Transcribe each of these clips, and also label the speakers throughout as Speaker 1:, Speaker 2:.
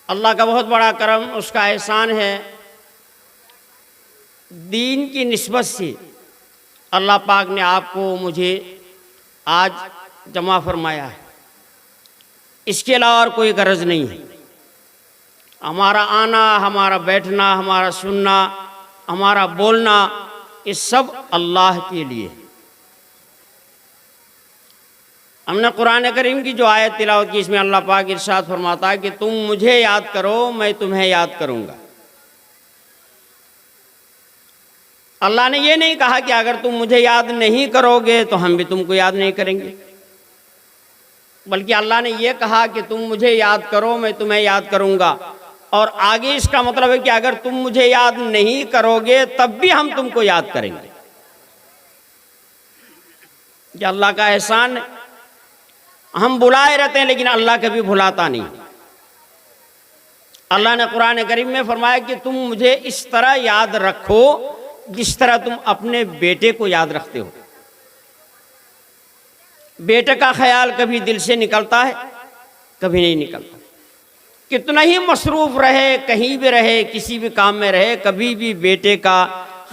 Speaker 1: اللہ کا بہت بڑا کرم، اس کا احسان ہے، دین کی نسبت سے اللہ پاک نے آپ کو مجھے آج جمع فرمایا ہے۔ اس کے علاوہ اور کوئی غرض نہیں ہے۔ ہمارا آنا، ہمارا بیٹھنا، ہمارا سننا، ہمارا بولنا، یہ سب اللہ کے لیے ہے۔ ہم نے قرآن کریم کی جو آیت تلاوت کی، اس میں اللہ پاک ارشاد فرماتا ہے کہ تم مجھے یاد کرو، میں تمہیں یاد کروں گا۔ اللہ نے یہ نہیں کہا کہ اگر تم مجھے یاد نہیں کرو گے تو ہم بھی تم کو یاد نہیں کریں گے، بلکہ اللہ نے یہ کہا کہ تم مجھے یاد کرو، میں تمہیں یاد کروں گا، اور آگے اس کا مطلب ہے کہ اگر تم مجھے یاد نہیں کرو گے تب بھی ہم تم کو یاد کریں گے۔ یہ اللہ کا احسان ہے۔ ہم بلائے رہتے ہیں لیکن اللہ کبھی بھلاتا نہیں۔ اللہ نے قرآن کریم میں فرمایا کہ تم مجھے اس طرح یاد رکھو جس طرح تم اپنے بیٹے کو یاد رکھتے ہو۔ بیٹے کا خیال کبھی دل سے نکلتا ہے؟ کبھی نہیں نکلتا۔ کتنا ہی مصروف رہے، کہیں بھی رہے، کسی بھی کام میں رہے، کبھی بھی بیٹے کا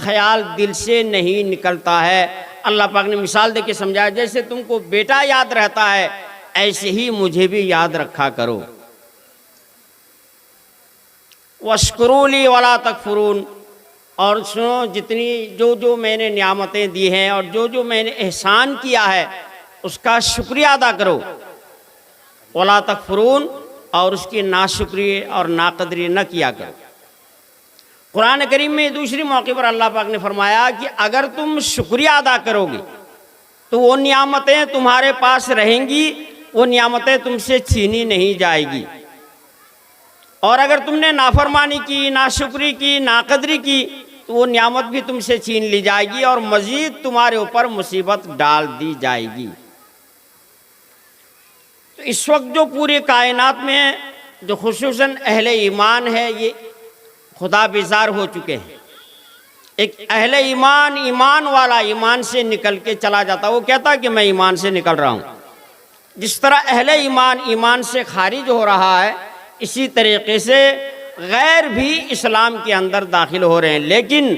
Speaker 1: خیال دل سے نہیں نکلتا ہے۔ اللہ پاک نے مثال دے کے سمجھایا، جیسے تم کو بیٹا یاد رہتا ہے ایسے ہی مجھے بھی یاد رکھا کرو۔ وَاشْكُرُوا لِي وَلَا تَكْفُرُونَ، اور سنو جتنی جو میں نے نعمتیں دی ہیں اور جو میں نے احسان کیا ہے اس کا شکریہ ادا کرو۔ وَلَا تَكْفُرُونَ، اور اس کی ناشکری اور ناقدری نہ کیا کرو۔ قرآن کریم میں دوسری موقع پر اللہ پاک نے فرمایا کہ اگر تم شکریہ ادا کرو گے تو وہ نعمتیں تمہارے پاس رہیں گی، وہ نعمتیں تم سے چھینی نہیں جائے گی، اور اگر تم نے نافرمانی کی، ناشکری کی، ناقدری کی تو وہ نعمت بھی تم سے چھین لی جائے گی اور مزید تمہارے اوپر مصیبت ڈال دی جائے گی۔ تو اس وقت جو پوری کائنات میں جو خصوصاً اہل ایمان ہے یہ خدا بیزار ہو چکے ہیں۔ ایک اہل ایمان، ایمان والا ایمان سے نکل کے چلا جاتا، وہ کہتا کہ میں ایمان سے نکل رہا ہوں۔ جس طرح اہل ایمان ایمان سے خارج ہو رہا ہے، اسی طریقے سے غیر بھی اسلام کے اندر داخل ہو رہے ہیں۔ لیکن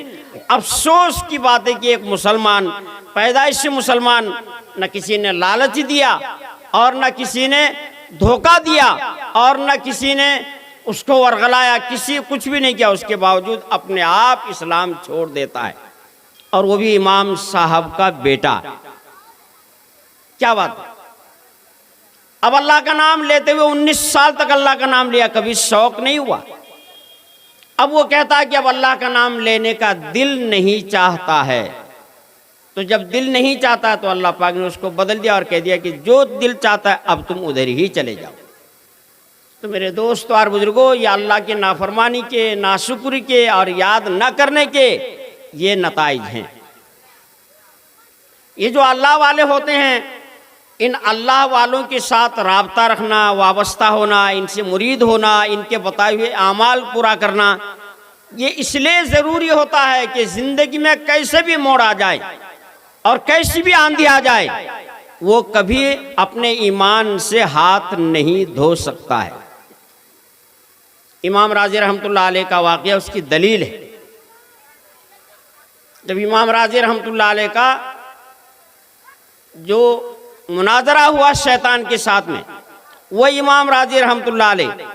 Speaker 1: افسوس کی بات ہے کہ ایک مسلمان، پیدائش سے مسلمان، نہ کسی نے لالچ دیا اور نہ کسی نے دھوکہ دیا اور نہ کسی نے اس کو ورغلایا، کچھ بھی نہیں کیا، اس کے باوجود اپنے آپ اسلام چھوڑ دیتا ہے، اور وہ بھی امام صاحب کا بیٹا۔ کیا بات ہے؟ اب اللہ کا نام لیتے ہوئے 19 سال تک اللہ کا نام لیا، کبھی شوق نہیں ہوا۔ اب وہ کہتا ہے کہ اب اللہ کا نام لینے کا دل نہیں چاہتا ہے۔ تو جب دل نہیں چاہتا تو اللہ پاک نے اس کو بدل دیا اور کہہ دیا کہ جو دل چاہتا ہے اب تم ادھر ہی چلے جاؤ۔ تو میرے دوستو اور بزرگوں، یہ اللہ کے نافرمانی کے، ناشکری کے اور یاد نہ کرنے کے یہ نتائج ہیں۔ یہ جو اللہ والے ہوتے ہیں، ان اللہ والوں کے ساتھ رابطہ رکھنا، وابستہ ہونا، ان سے مرید ہونا، ان کے بتائے ہوئے اعمال پورا کرنا، یہ اس لیے ضروری ہوتا ہے کہ زندگی میں کیسے بھی موڑ آ جائے اور کیسی بھی آندھی آ جائے، وہ کبھی اپنے ایمان سے ہاتھ نہیں دھو سکتا ہے۔ امام راضی رحمۃ اللہ علیہ کا واقعہ اس کی دلیل ہے۔ جب امام راضی رحمۃ اللہ علیہ کا جو مناظرہ ہوا شیطان کے ساتھ میں، وہ امام راضی رحمۃ اللہ علیہ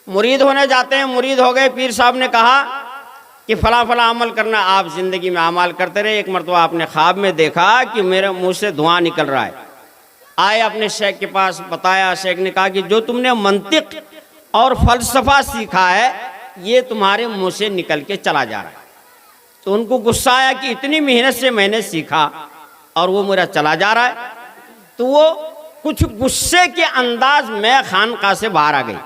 Speaker 1: مرید ہونے جاتے ہیں، مرید ہو گئے، پیر صاحب نے کہا کہ فلاں فلاں عمل کرنا، آپ زندگی میں اعمال کرتے رہے۔ ایک مرتبہ آپ نے خواب میں دیکھا کہ میرے منہ سے دھواں نکل رہا ہے، آئے اپنے شیخ کے پاس بتایا، شیخ نے کہا کہ جو تم نے منطق اور فلسفہ سیکھا ہے یہ تمہارے منہ سے نکل کے چلا جا رہا ہے۔ تو ان کو غصہ آیا کہ اتنی محنت سے میں نے سیکھا اور وہ میرا چلا جا رہا ہے۔ تو وہ کچھ غصے کے انداز میں خانقاہ سے باہر آ گئی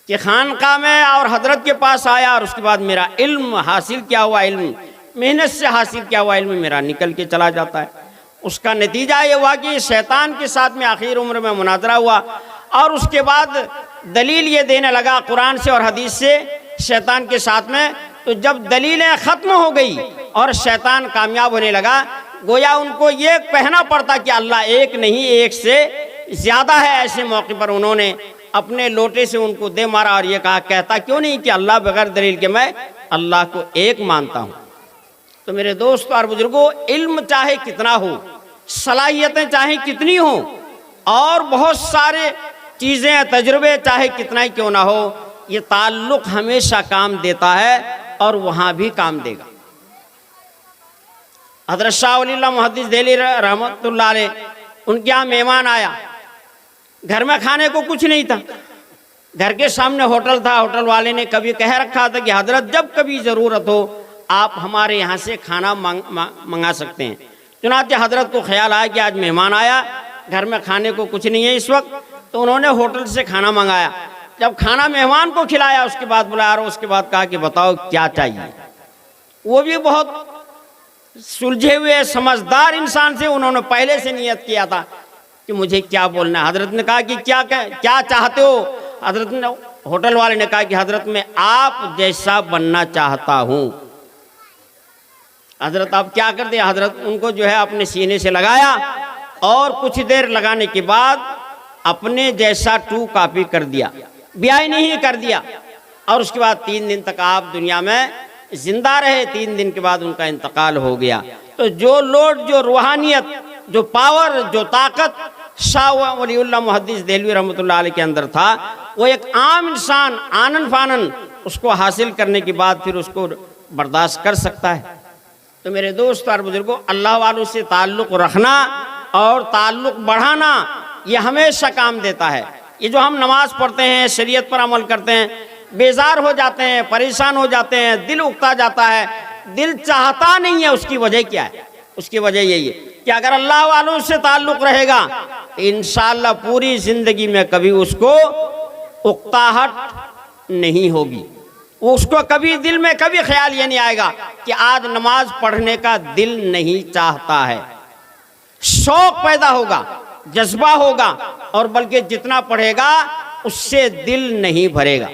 Speaker 1: کہ خانقاہ میں اور حضرت کے پاس آیا، اور اس کے بعد میرا علم حاصل کیا ہوا، علم محنت سے حاصل کیا ہوا علم میرا نکل کے چلا جاتا ہے۔ اس کا نتیجہ یہ ہوا کہ شیطان کے ساتھ میں آخر عمر میں مناظرہ ہوا، اور اس کے بعد دلیل یہ دینے لگا قرآن سے اور حدیث سے شیطان کے ساتھ میں۔ تو جب دلیلیں ختم ہو گئی اور شیطان کامیاب ہونے لگا، گویا ان کو یہ کہنا پڑتا کہ اللہ ایک نہیں، ایک سے زیادہ ہے، ایسے موقع پر انہوں نے اپنے لوٹے سے ان کو دے مارا اور یہ کہا کہتا کیوں نہیں کہ اللہ بغیر دلیل کے میں اللہ کو ایک مانتا ہوں۔ تو میرے دوستو اور بزرگوں، علم چاہے کتنا ہو، صلاحیتیں چاہے کتنی ہوں، اور بہت سارے چیزیں تجربے چاہے کتنا ہی کیوں نہ ہو، یہ تعلق ہمیشہ کام دیتا ہے اور وہاں بھی کام دے گا۔ حضرت شاہ ولی اللہ محدث دہلوی رحمۃ اللہ علیہ، ان کے یہاں مہمان آیا، گھر میں کھانے کو کچھ نہیں تھا، گھر کے سامنے ہوٹل تھا، ہوٹل والے نے کبھی کہہ رکھا تھا کہ حضرت جب کبھی ضرورت ہو آپ ہمارے یہاں سے کھانا منگا سکتے ہیں۔ چنانچہ حضرت کو خیال آیا کہ آج مہمان آیا، گھر میں کھانے کو کچھ نہیں ہے اس وقت، تو انہوں نے ہوٹل سے کھانا منگایا۔ جب کھانا مہمان کو کھلایا اس کے بعد بلایا اور اس کے بعد کہا کہ بتاؤ کیا چاہیے۔ وہ بھی بہت سلجھے ہوئے سمجھدار انسان سے، انہوں نے پہلے سے نیت کیا تھا کہ مجھے کیا بولنا ہے۔ حضرت نے کہا کہ کیا چاہتے ہو؟ حضرت نے، ہوٹل والے نے کہا کہ حضرت میں آپ جیسا بننا چاہتا ہوں۔ حضرت آپ کیا کرتے؟ حضرت ان کو جو ہے اپنے سینے سے لگایا اور کچھ دیر لگانے کے بعد اپنے جیسا ٹو کاپی کر دیا، بیائی نہیں کر دیا، اور اس کے بعد 3 دن تک آپ دنیا میں زندہ رہے۔ 3 دن کے بعد ان کا انتقال ہو گیا۔ تو جو لوڈ، جو روحانیت، جو پاور، جو طاقت شاہ ولی اللہ محدث دہلوی رحمۃ اللہ علیہ کے اندر تھا، وہ ایک عام انسان آنن فانن اس کو حاصل کرنے کے بعد پھر اس کو برداشت کر سکتا ہے۔ تو میرے دوست اور بزرگوں، اللہ والوں سے تعلق رکھنا اور تعلق بڑھانا یہ ہمیشہ کام دیتا ہے۔ یہ جو ہم نماز پڑھتے ہیں، شریعت پر عمل کرتے ہیں، بیزار ہو جاتے ہیں، پریشان ہو جاتے ہیں، دل اکتا جاتا ہے، دل چاہتا نہیں ہے، اس کی وجہ کیا ہے؟ اس کی وجہ یہی ہے کہ اگر اللہ والوں سے تعلق رہے گا تو انشاءاللہ پوری زندگی میں کبھی اس کو اکتاہٹ نہیں ہوگی، اس کو کبھی دل میں کبھی خیال یہ نہیں آئے گا کہ آج نماز پڑھنے کا دل نہیں چاہتا ہے۔ شوق پیدا ہوگا، جذبہ ہوگا، اور بلکہ جتنا پڑھے گا اس سے دل نہیں بھرے گا۔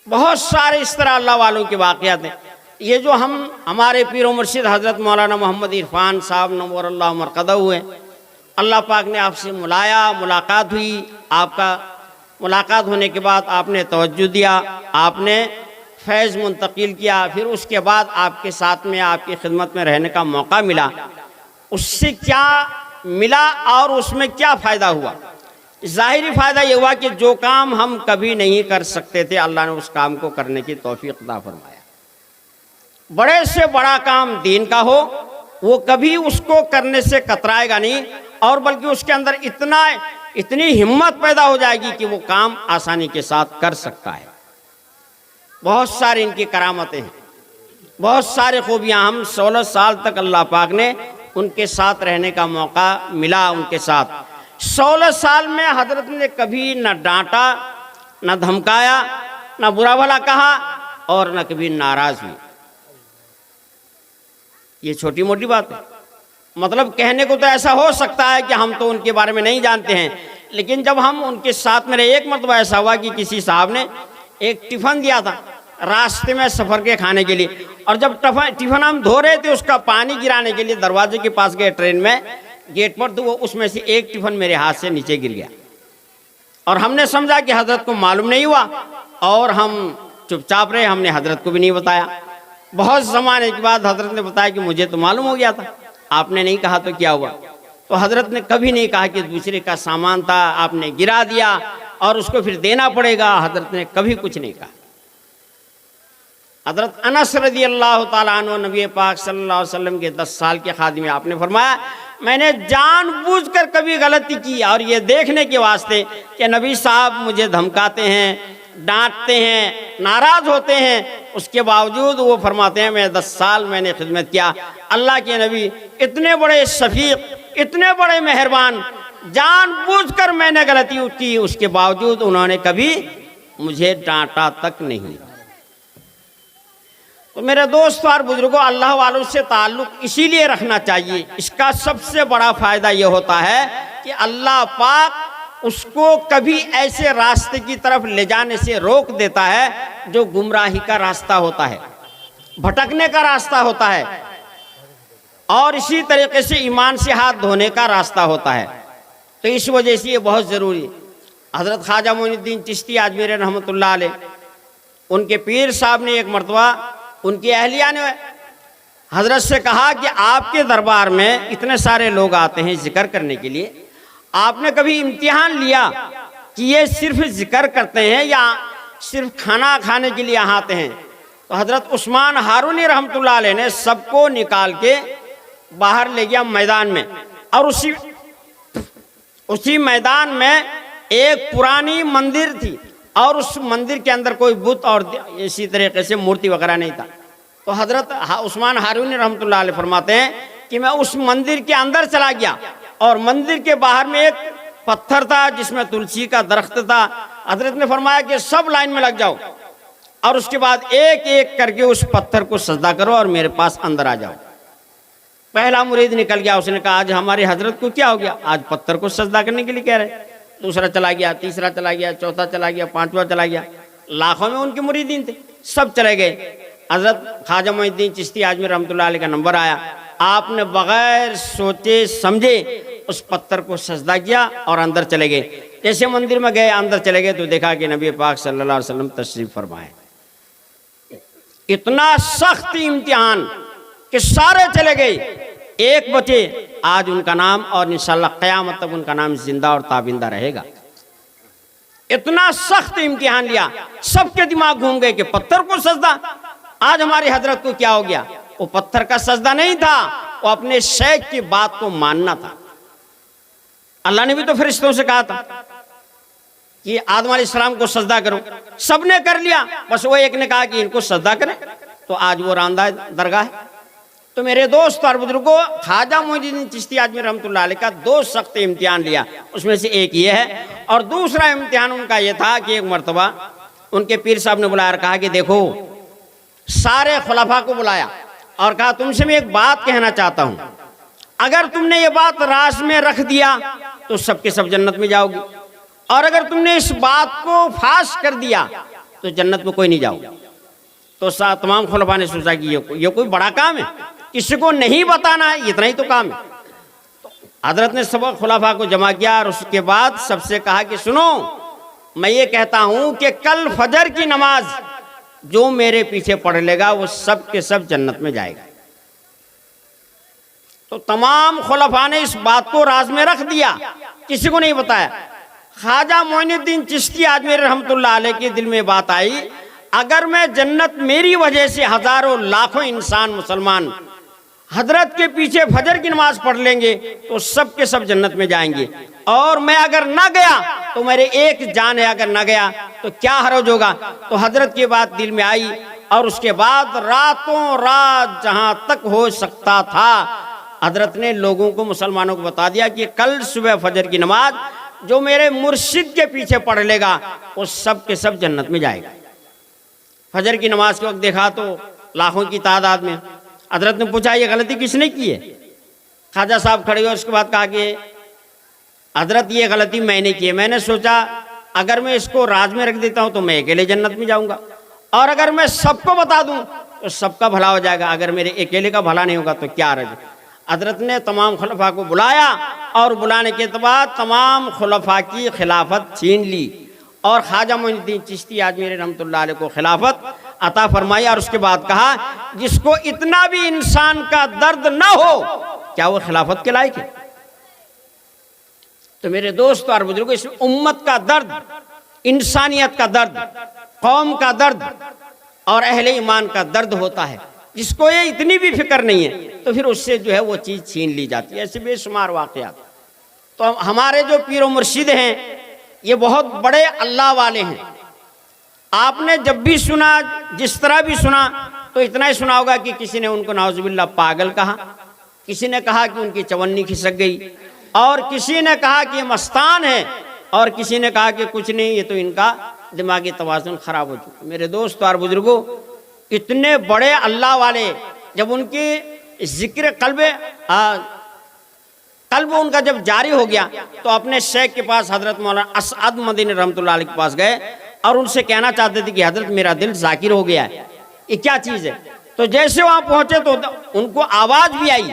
Speaker 1: بہت سارے اس طرح اللہ والوں کے واقعات ہیں۔ یہ جو ہمارے پیر و مرشد حضرت مولانا محمد عرفان صاحب نور اللہ مرقدہ ہوئے، اللہ پاک نے آپ سے ملاقات ہوئی، آپ کا ملاقات ہونے کے بعد آپ نے توجہ دیا، آپ نے فیض منتقل کیا، پھر اس کے بعد آپ کے ساتھ میں آپ کی خدمت میں رہنے کا موقع ملا۔ اس سے کیا ملا اور اس میں کیا فائدہ ہوا؟ ظاہری فائدہ یہ ہوا کہ جو کام ہم کبھی نہیں کر سکتے تھے، اللہ نے اس کام کو کرنے کی توفیق عطا فرمایا۔ بڑے سے بڑا کام دین کا ہو، وہ کبھی اس کو کرنے سے کترائے گا نہیں، اور بلکہ اس کے اندر اتنی ہمت پیدا ہو جائے گی کہ وہ کام آسانی کے ساتھ کر سکتا ہے۔ بہت سارے ان کی کرامتیں ہیں، بہت سارے خوبیاں۔ ہم 16 سال تک اللہ پاک نے ان کے ساتھ رہنے کا موقع ملا۔ ان کے ساتھ 16 سال میں حضرت نے کبھی نہ ڈانٹا، نہ دھمکایا، نہ برا بھلا کہا، اور نہ کبھی ناراض ہوئی۔ یہ چھوٹی موٹی بات ہے، مطلب کہنے کو تو ایسا ہو سکتا ہے کہ ہم تو ان کے بارے میں نہیں جانتے ہیں، لیکن جب ہم ان کے ساتھ میں رہے، ایک مرتبہ ایسا ہوا کہ کسی صاحب نے ایک ٹفن دیا تھا راستے میں سفر کے کھانے کے لیے، اور جب ٹفن ہم دھو رہے تھے، اس کا پانی گرانے کے لیے دروازے کے پاس گئے ٹرین میں، گیٹ پر، تو وہ اس میں سے ایک ٹفن میرے ہاتھ سے نیچے گر گیا، اور ہم نے سمجھا کہ حضرت کو معلوم نہیں ہوا، اور ہم چپ چاپ رہے، ہم نے حضرت کو بھی نہیں بتایا۔ بہت زمانے کے بعد حضرت نے بتایا کہ مجھے تو معلوم ہو گیا تھا، آپ نے نہیں کہا تو کیا ہوا؟ تو حضرت نے کبھی نہیں کہا کہ دوسرے کا سامان تھا، آپ نے گرا دیا اور اس کو پھر دینا پڑے گا، حضرت نے کبھی کچھ نہیں کہا۔ حضرت انس رضی اللہ تعالیٰ عنہ نبی پاک صلی اللہ علیہ وسلم کے 10 سال کے خادم ہیں، آپ نے فرمایا میں نے جان بوجھ کر کبھی غلطی کی، اور یہ دیکھنے کے واسطے کہ نبی صاحب مجھے دھمکاتے ہیں، ڈانٹتے ہیں، ناراض ہوتے ہیں، اس کے باوجود وہ فرماتے ہیں میں 10 سال میں نے خدمت کیا۔ اللہ کے نبی اتنے بڑے شفیق، اتنے بڑے مہربان، جان بوجھ کر میں نے غلطی کی، اس کے باوجود انہوں نے کبھی مجھے ڈانٹا تک نہیں۔ تو میرے دوستو اور بزرگوں، اللہ والوں سے تعلق اسی لیے رکھنا چاہیے، اس کا سب سے بڑا فائدہ یہ ہوتا ہے کہ اللہ پاک اس کو کبھی ایسے راستے کی طرف لے جانے سے روک دیتا ہے جو گمراہی کا راستہ ہوتا ہے، بھٹکنے کا راستہ ہوتا ہے، اور اسی طریقے سے ایمان سے ہاتھ دھونے کا راستہ ہوتا ہے. تو اس وجہ سے یہ بہت ضروری ہے. حضرت خواجہ معین الدین چشتی اجمیری رحمۃ اللہ علیہ، ان کے پیر صاحب نے ایک مرتبہ ان کی اہلیہ نے حضرت سے کہا کہ آپ کے دربار میں اتنے سارے لوگ آتے ہیں ذکر کرنے کے لیے، آپ نے کبھی امتحان لیا کہ یہ صرف ذکر کرتے ہیں یا صرف کھانا کھانے کے لیے آتے ہیں؟ تو حضرت عثمان ہارونی رحمۃ اللہ علیہ نے سب کو نکال کے باہر لے گیا میدان میں، اور اسی میدان میں ایک پرانی مندر تھی، اور اس مندر کے اندر کوئی بت اور اسی طریقے سے مورتی وغیرہ نہیں تھا. تو حضرت عثمان ہارونی رحمۃ اللہ علیہ فرماتے ہیں کہ میں اس مندر کے اندر چلا گیا، اور مندر کے باہر میں ایک پتھر تھا جس میں تلسی کا درخت تھا. حضرت نے فرمایا کہ سب لائن میں لگ جاؤ، اور اس کے بعد ایک ایک کر کے اس پتھر کو سجدہ کرو اور میرے پاس اندر آ جاؤ. پہلا مرید نکل گیا، اس نے کہا آج ہماری حضرت کو کیا ہو گیا، آج پتھر کو سجدہ کرنے کے لیے کہہ رہے. دوسرا چلا گیا، تیسرا چلا گیا، چوتھا چلا گیا، پانچواں چلا گیا. لاکھوں میں ان کے مریدین تھے، سب چلے گئے. حضرت خواجہ معین الدین چشتی اجمیری رحمۃ اللہ علیہ کا نمبر آیا. آپ نے بغیر سوچے سمجھے اس پتھر کو سجدہ کیا اور اندر چلے گئے. جیسے مندر میں گئے، اندر چلے گئے تو دیکھا کہ نبی پاک صلی اللہ علیہ وسلم تشریف فرمائے. اتنا سخت امتحان کہ سارے چلے گئے، ایک بچے. آج ان کا نام اور انشاءاللہ قیامت تک ان کا نام زندہ اور تابندہ رہے گا. اتنا سخت امتحان لیا، سب کے دماغ گھوم گئے کہ پتھر کو سجدہ. آج ہماری حضرت کو کیا ہو گیا؟ وہ پتھر کا سجدہ نہیں تھا، وہ اپنے شیخ کی بات کو ماننا تھا. اللہ نے بھی تو فرشتوں سے کہا تھا کہ آدم علیہ السلام کو سجدہ کرو، سب نے کر لیا، بس وہ ایک نے کہا کہ ان کو سجدہ کریں. تو آج وہ راندہ درگاہ ہے. تو میرے دوست اور بزرگوں، خواجہ معین الدین چشتی اجمیری رحمۃ اللہ علیہ کا دو سخت امتحان لیا، اس میں سے ایک یہ ہے. اور دوسرا امتحان ان کا یہ تھا کہ ایک مرتبہ ان کے پیر صاحب نے بلایا اور کہا کہ دیکھو، سارے خلفاء کو بلایا اور کہا تم سے میں ایک بات کہنا چاہتا ہوں، اگر تم نے یہ بات راز میں رکھ دیا تو سب کے سب جنت میں جاؤ گی، اور اگر تم نے اس بات کو فاش کر دیا تو جنت میں کوئی نہیں جاؤ. تو تمام خلفاء نے سوچا کہ یہ کوئی بڑا کام ہے، کسی کو نہیں بتانا ہے، اتنا ہی تو کام ہے. تو حضرت نے سب خلفاء کو جمع کیا اور اس کے بعد سب سے کہا کہ سنو، میں یہ کہتا ہوں کہ کل فجر کی نماز جو میرے پیچھے پڑھ لے گا وہ سب کے سب جنت میں جائے گا. تو تمام خلفاء نے اس بات کو راز میں رکھ دیا، کسی کو نہیں بتایا. خواجہ معین الدین چشتی اجمیری رحمۃ اللہ علیہ کے دل میں بات آئی، اگر میں جنت میری وجہ سے ہزاروں لاکھوں انسان مسلمان حضرت کے پیچھے فجر کی نماز پڑھ لیں گے تو سب کے سب جنت میں جائیں گے، اور میں اگر نہ گیا تو میرے ایک جان ہے، اگر نہ گیا تو کیا حرج ہوگا. تو حضرت کی بات دل میں آئی، اور اس کے بعد راتوں رات جہاں تک ہو سکتا تھا حضرت نے لوگوں کو، مسلمانوں کو بتا دیا کہ کل صبح فجر کی نماز جو میرے مرشد کے پیچھے پڑھ لے گا وہ سب کے سب جنت میں جائے گا. فجر کی نماز کے وقت دیکھا تو لاکھوں کی تعداد میں. حضرت نے پوچھا یہ غلطی کس نے کی ہے؟ خواجہ صاحب کھڑے ہوئے، اس کے بعد کہا کہ حضرت یہ غلطی میں نے کی ہے، میں نے سوچا اگر میں اس کو راز میں رکھ دیتا ہوں تو میں اکیلے جنت میں جاؤں گا، اور اگر میں سب کو بتا دوں تو سب کا بھلا ہو جائے گا، اگر میرے اکیلے کا بھلا نہیں ہوگا تو کیا حرج. حضرت نے تمام خلفاء کو بلایا، اور بلانے کے بعد تمام خلفاء کی خلافت چھین لی، اور خواجہ معین الدین چشتی اجمیری رحمۃ اللہ علیہ کو خلافت عطا فرمائی. اور اس کے بعد کہا جس کو اتنا بھی انسان کا درد نہ ہو کیا وہ خلافت کے لائق ہے؟ تو میرے دوست اور بزرگوں، اس امت کا درد، انسانیت کا درد، قوم کا درد اور اہل ایمان کا درد ہوتا ہے. جس کو یہ اتنی بھی فکر نہیں ہے تو پھر اس سے جو ہے وہ چیز چھین لی جاتی ہے. ایسے بے شمار واقعات. تو ہمارے جو پیر و مرشد ہیں یہ بہت بڑے اللہ والے ہیں. آپ نے جب بھی سنا، جس طرح بھی سنا، تو اتنا ہی سنا ہوگا کہ کسی نے ان کو نعوذ باللہ پاگل کہا، کسی نے کہا کہ ان کی چونی کھسک گئی، اور کسی نے کہا کہ یہ مستان ہے، اور کسی نے کہا کہ کچھ نہیں، یہ تو ان کا دماغی توازن خراب ہو چکا. میرے دوست اور بزرگوں، اتنے بڑے اللہ والے جب ان کی ذکر قلب ان کا جب جاری ہو گیا تو اپنے شیخ کے پاس حضرت مولانا اسعد مدنی رحمۃ اللہ علیہ کے پاس گئے اور ان سے کہنا چاہتے تھے کہ حضرت میرا دل ذاکر ہو گیا ہے، یہ کیا چیز ہے؟ تو جیسے وہاں پہنچے تو ان کو آواز بھی آئی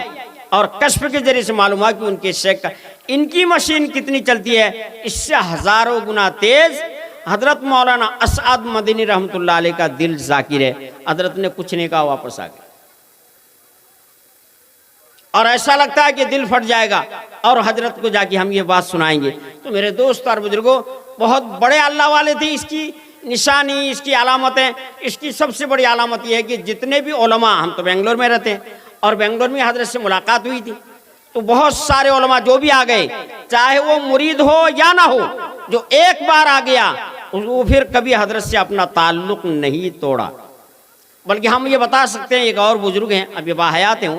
Speaker 1: اور کشف کے ذریعے سے معلوم ہوا کہ ان کے شیخ کا ان کی مشین کتنی چلتی ہے، اس سے ہزاروں گنا تیز حضرت مولانا اسعد مدنی رحمۃ اللہ علیہ کا دل ذاکر ہے۔ حضرت نے کچھ نہیں کہا، واپس آ گئے، اور ایسا لگتا ہے کہ دل پھٹ جائے گا، اور حضرت کو جا کے ہم یہ بات سنائیں گے۔ تو میرے دوست اور بزرگوں، بہت بڑے اللہ والے تھے۔ اس کی نشانی، اس کی علامتیں، اس کی سب سے بڑی علامت یہ ہے کہ جتنے بھی علماء، ہم تو بنگلور میں رہتے ہیں اور بنگلور میں حضرت سے ملاقات ہوئی تھی، تو بہت سارے علماء جو بھی آ گئے، چاہے وہ مرید ہو یا نہ ہو، جو ایک بار آ گیا وہ پھر کبھی حضرت سے اپنا تعلق نہیں توڑا۔ بلکہ ہم یہ بتا سکتے ہیں، ایک اور بزرگ ہیں ابھی باحیات ہیں،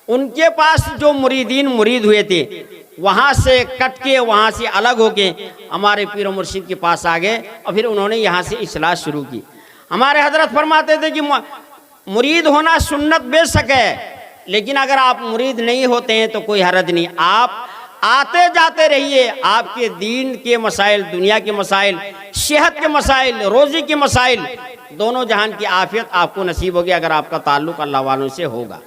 Speaker 1: ان کے پاس جو مریدین مرید ہوئے تھے، وہاں سے کٹ کے، وہاں سے الگ ہو کے ہمارے پیر و مرشد کے پاس آ گئے، اور پھر انہوں نے یہاں سے اصلاح شروع کی۔ ہمارے حضرت فرماتے تھے کہ مرید ہونا سنت بے شک ہے، لیکن اگر آپ مرید نہیں ہوتے ہیں تو کوئی حرج نہیں، آپ آتے جاتے رہیے، آپ کے دین کے مسائل، دنیا کے مسائل، صحت کے مسائل، روزی کے مسائل، دونوں جہان کی عافیت آپ کو نصیب ہوگی اگر آپ کا تعلق اللہ والوں سے ہوگا۔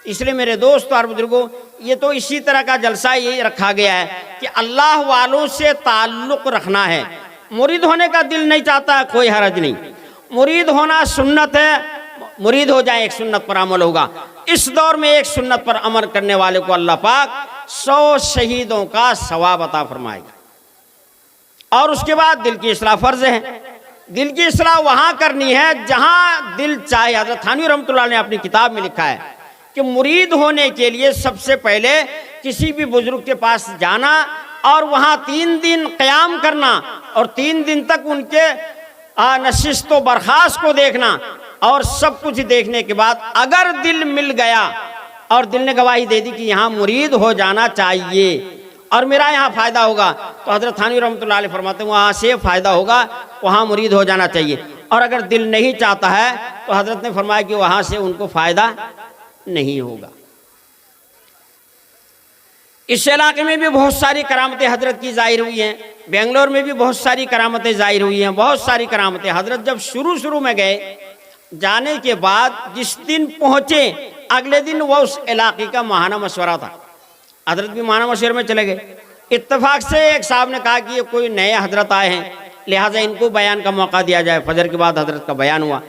Speaker 1: اس لیے میرے دوست اور بزرگوں، یہ تو اسی طرح کا جلسہ یہی رکھا گیا ہے کہ اللہ والوں سے تعلق رکھنا ہے۔ مرید ہونے کا دل نہیں چاہتا، کوئی حرج نہیں، مرید ہونا سنت ہے، مرید ہو جائے، ایک سنت پر عمل ہوگا۔ اس دور میں ایک سنت پر عمل کرنے والے کو اللہ پاک 100 شہیدوں کا ثواب عطا فرمائے گا۔ اور اس کے بعد دل کی اصلاح فرض ہے۔ دل کی اصلاح وہاں کرنی ہے جہاں دل چاہے۔ حضرت تھانوی رحمۃ اللہ نے اپنی کتاب میں لکھا ہے کہ مرید ہونے کے لیے سب سے پہلے کسی بھی بزرگ کے پاس جانا، اور وہاں 3 دن قیام کرنا، اور 3 دن تک ان کے نشست و برخاست کو دیکھنا، اور سب کچھ دیکھنے کے بعد اگر دل مل گیا اور دل نے گواہی دے دی کہ یہاں مرید ہو جانا چاہیے اور میرا یہاں فائدہ ہوگا، تو حضرت تھانوی رحمۃ اللہ علیہ فرماتے ہیں وہاں سے فائدہ ہوگا، وہاں مرید ہو جانا چاہیے۔ اور اگر دل نہیں چاہتا ہے تو حضرت نے فرمایا کہ وہاں سے ان کو فائدہ نہیں ہوگا۔ اس علاقے میں بھی بہت ساری کرامتیں حضرت کی ظاہر ہوئی ہیں، بنگلور میں بھی بہت ساری کرامتیں ظاہر ہوئی ہیں، بہت ساری کرامتیں۔ حضرت جب شروع میں گئے، جانے کے بعد جس دن پہنچے اگلے دن وہ اس علاقے کا ماہانہ مشورہ تھا، حضرت بھی ماہانہ مشورے میں چلے گئے۔ اتفاق سے ایک صاحب نے کہا کہ یہ کوئی نئے حضرت آئے ہیں، لہٰذا ان کو بیان کا موقع دیا جائے۔ فجر کے بعد حضرت کا بیان ہوا۔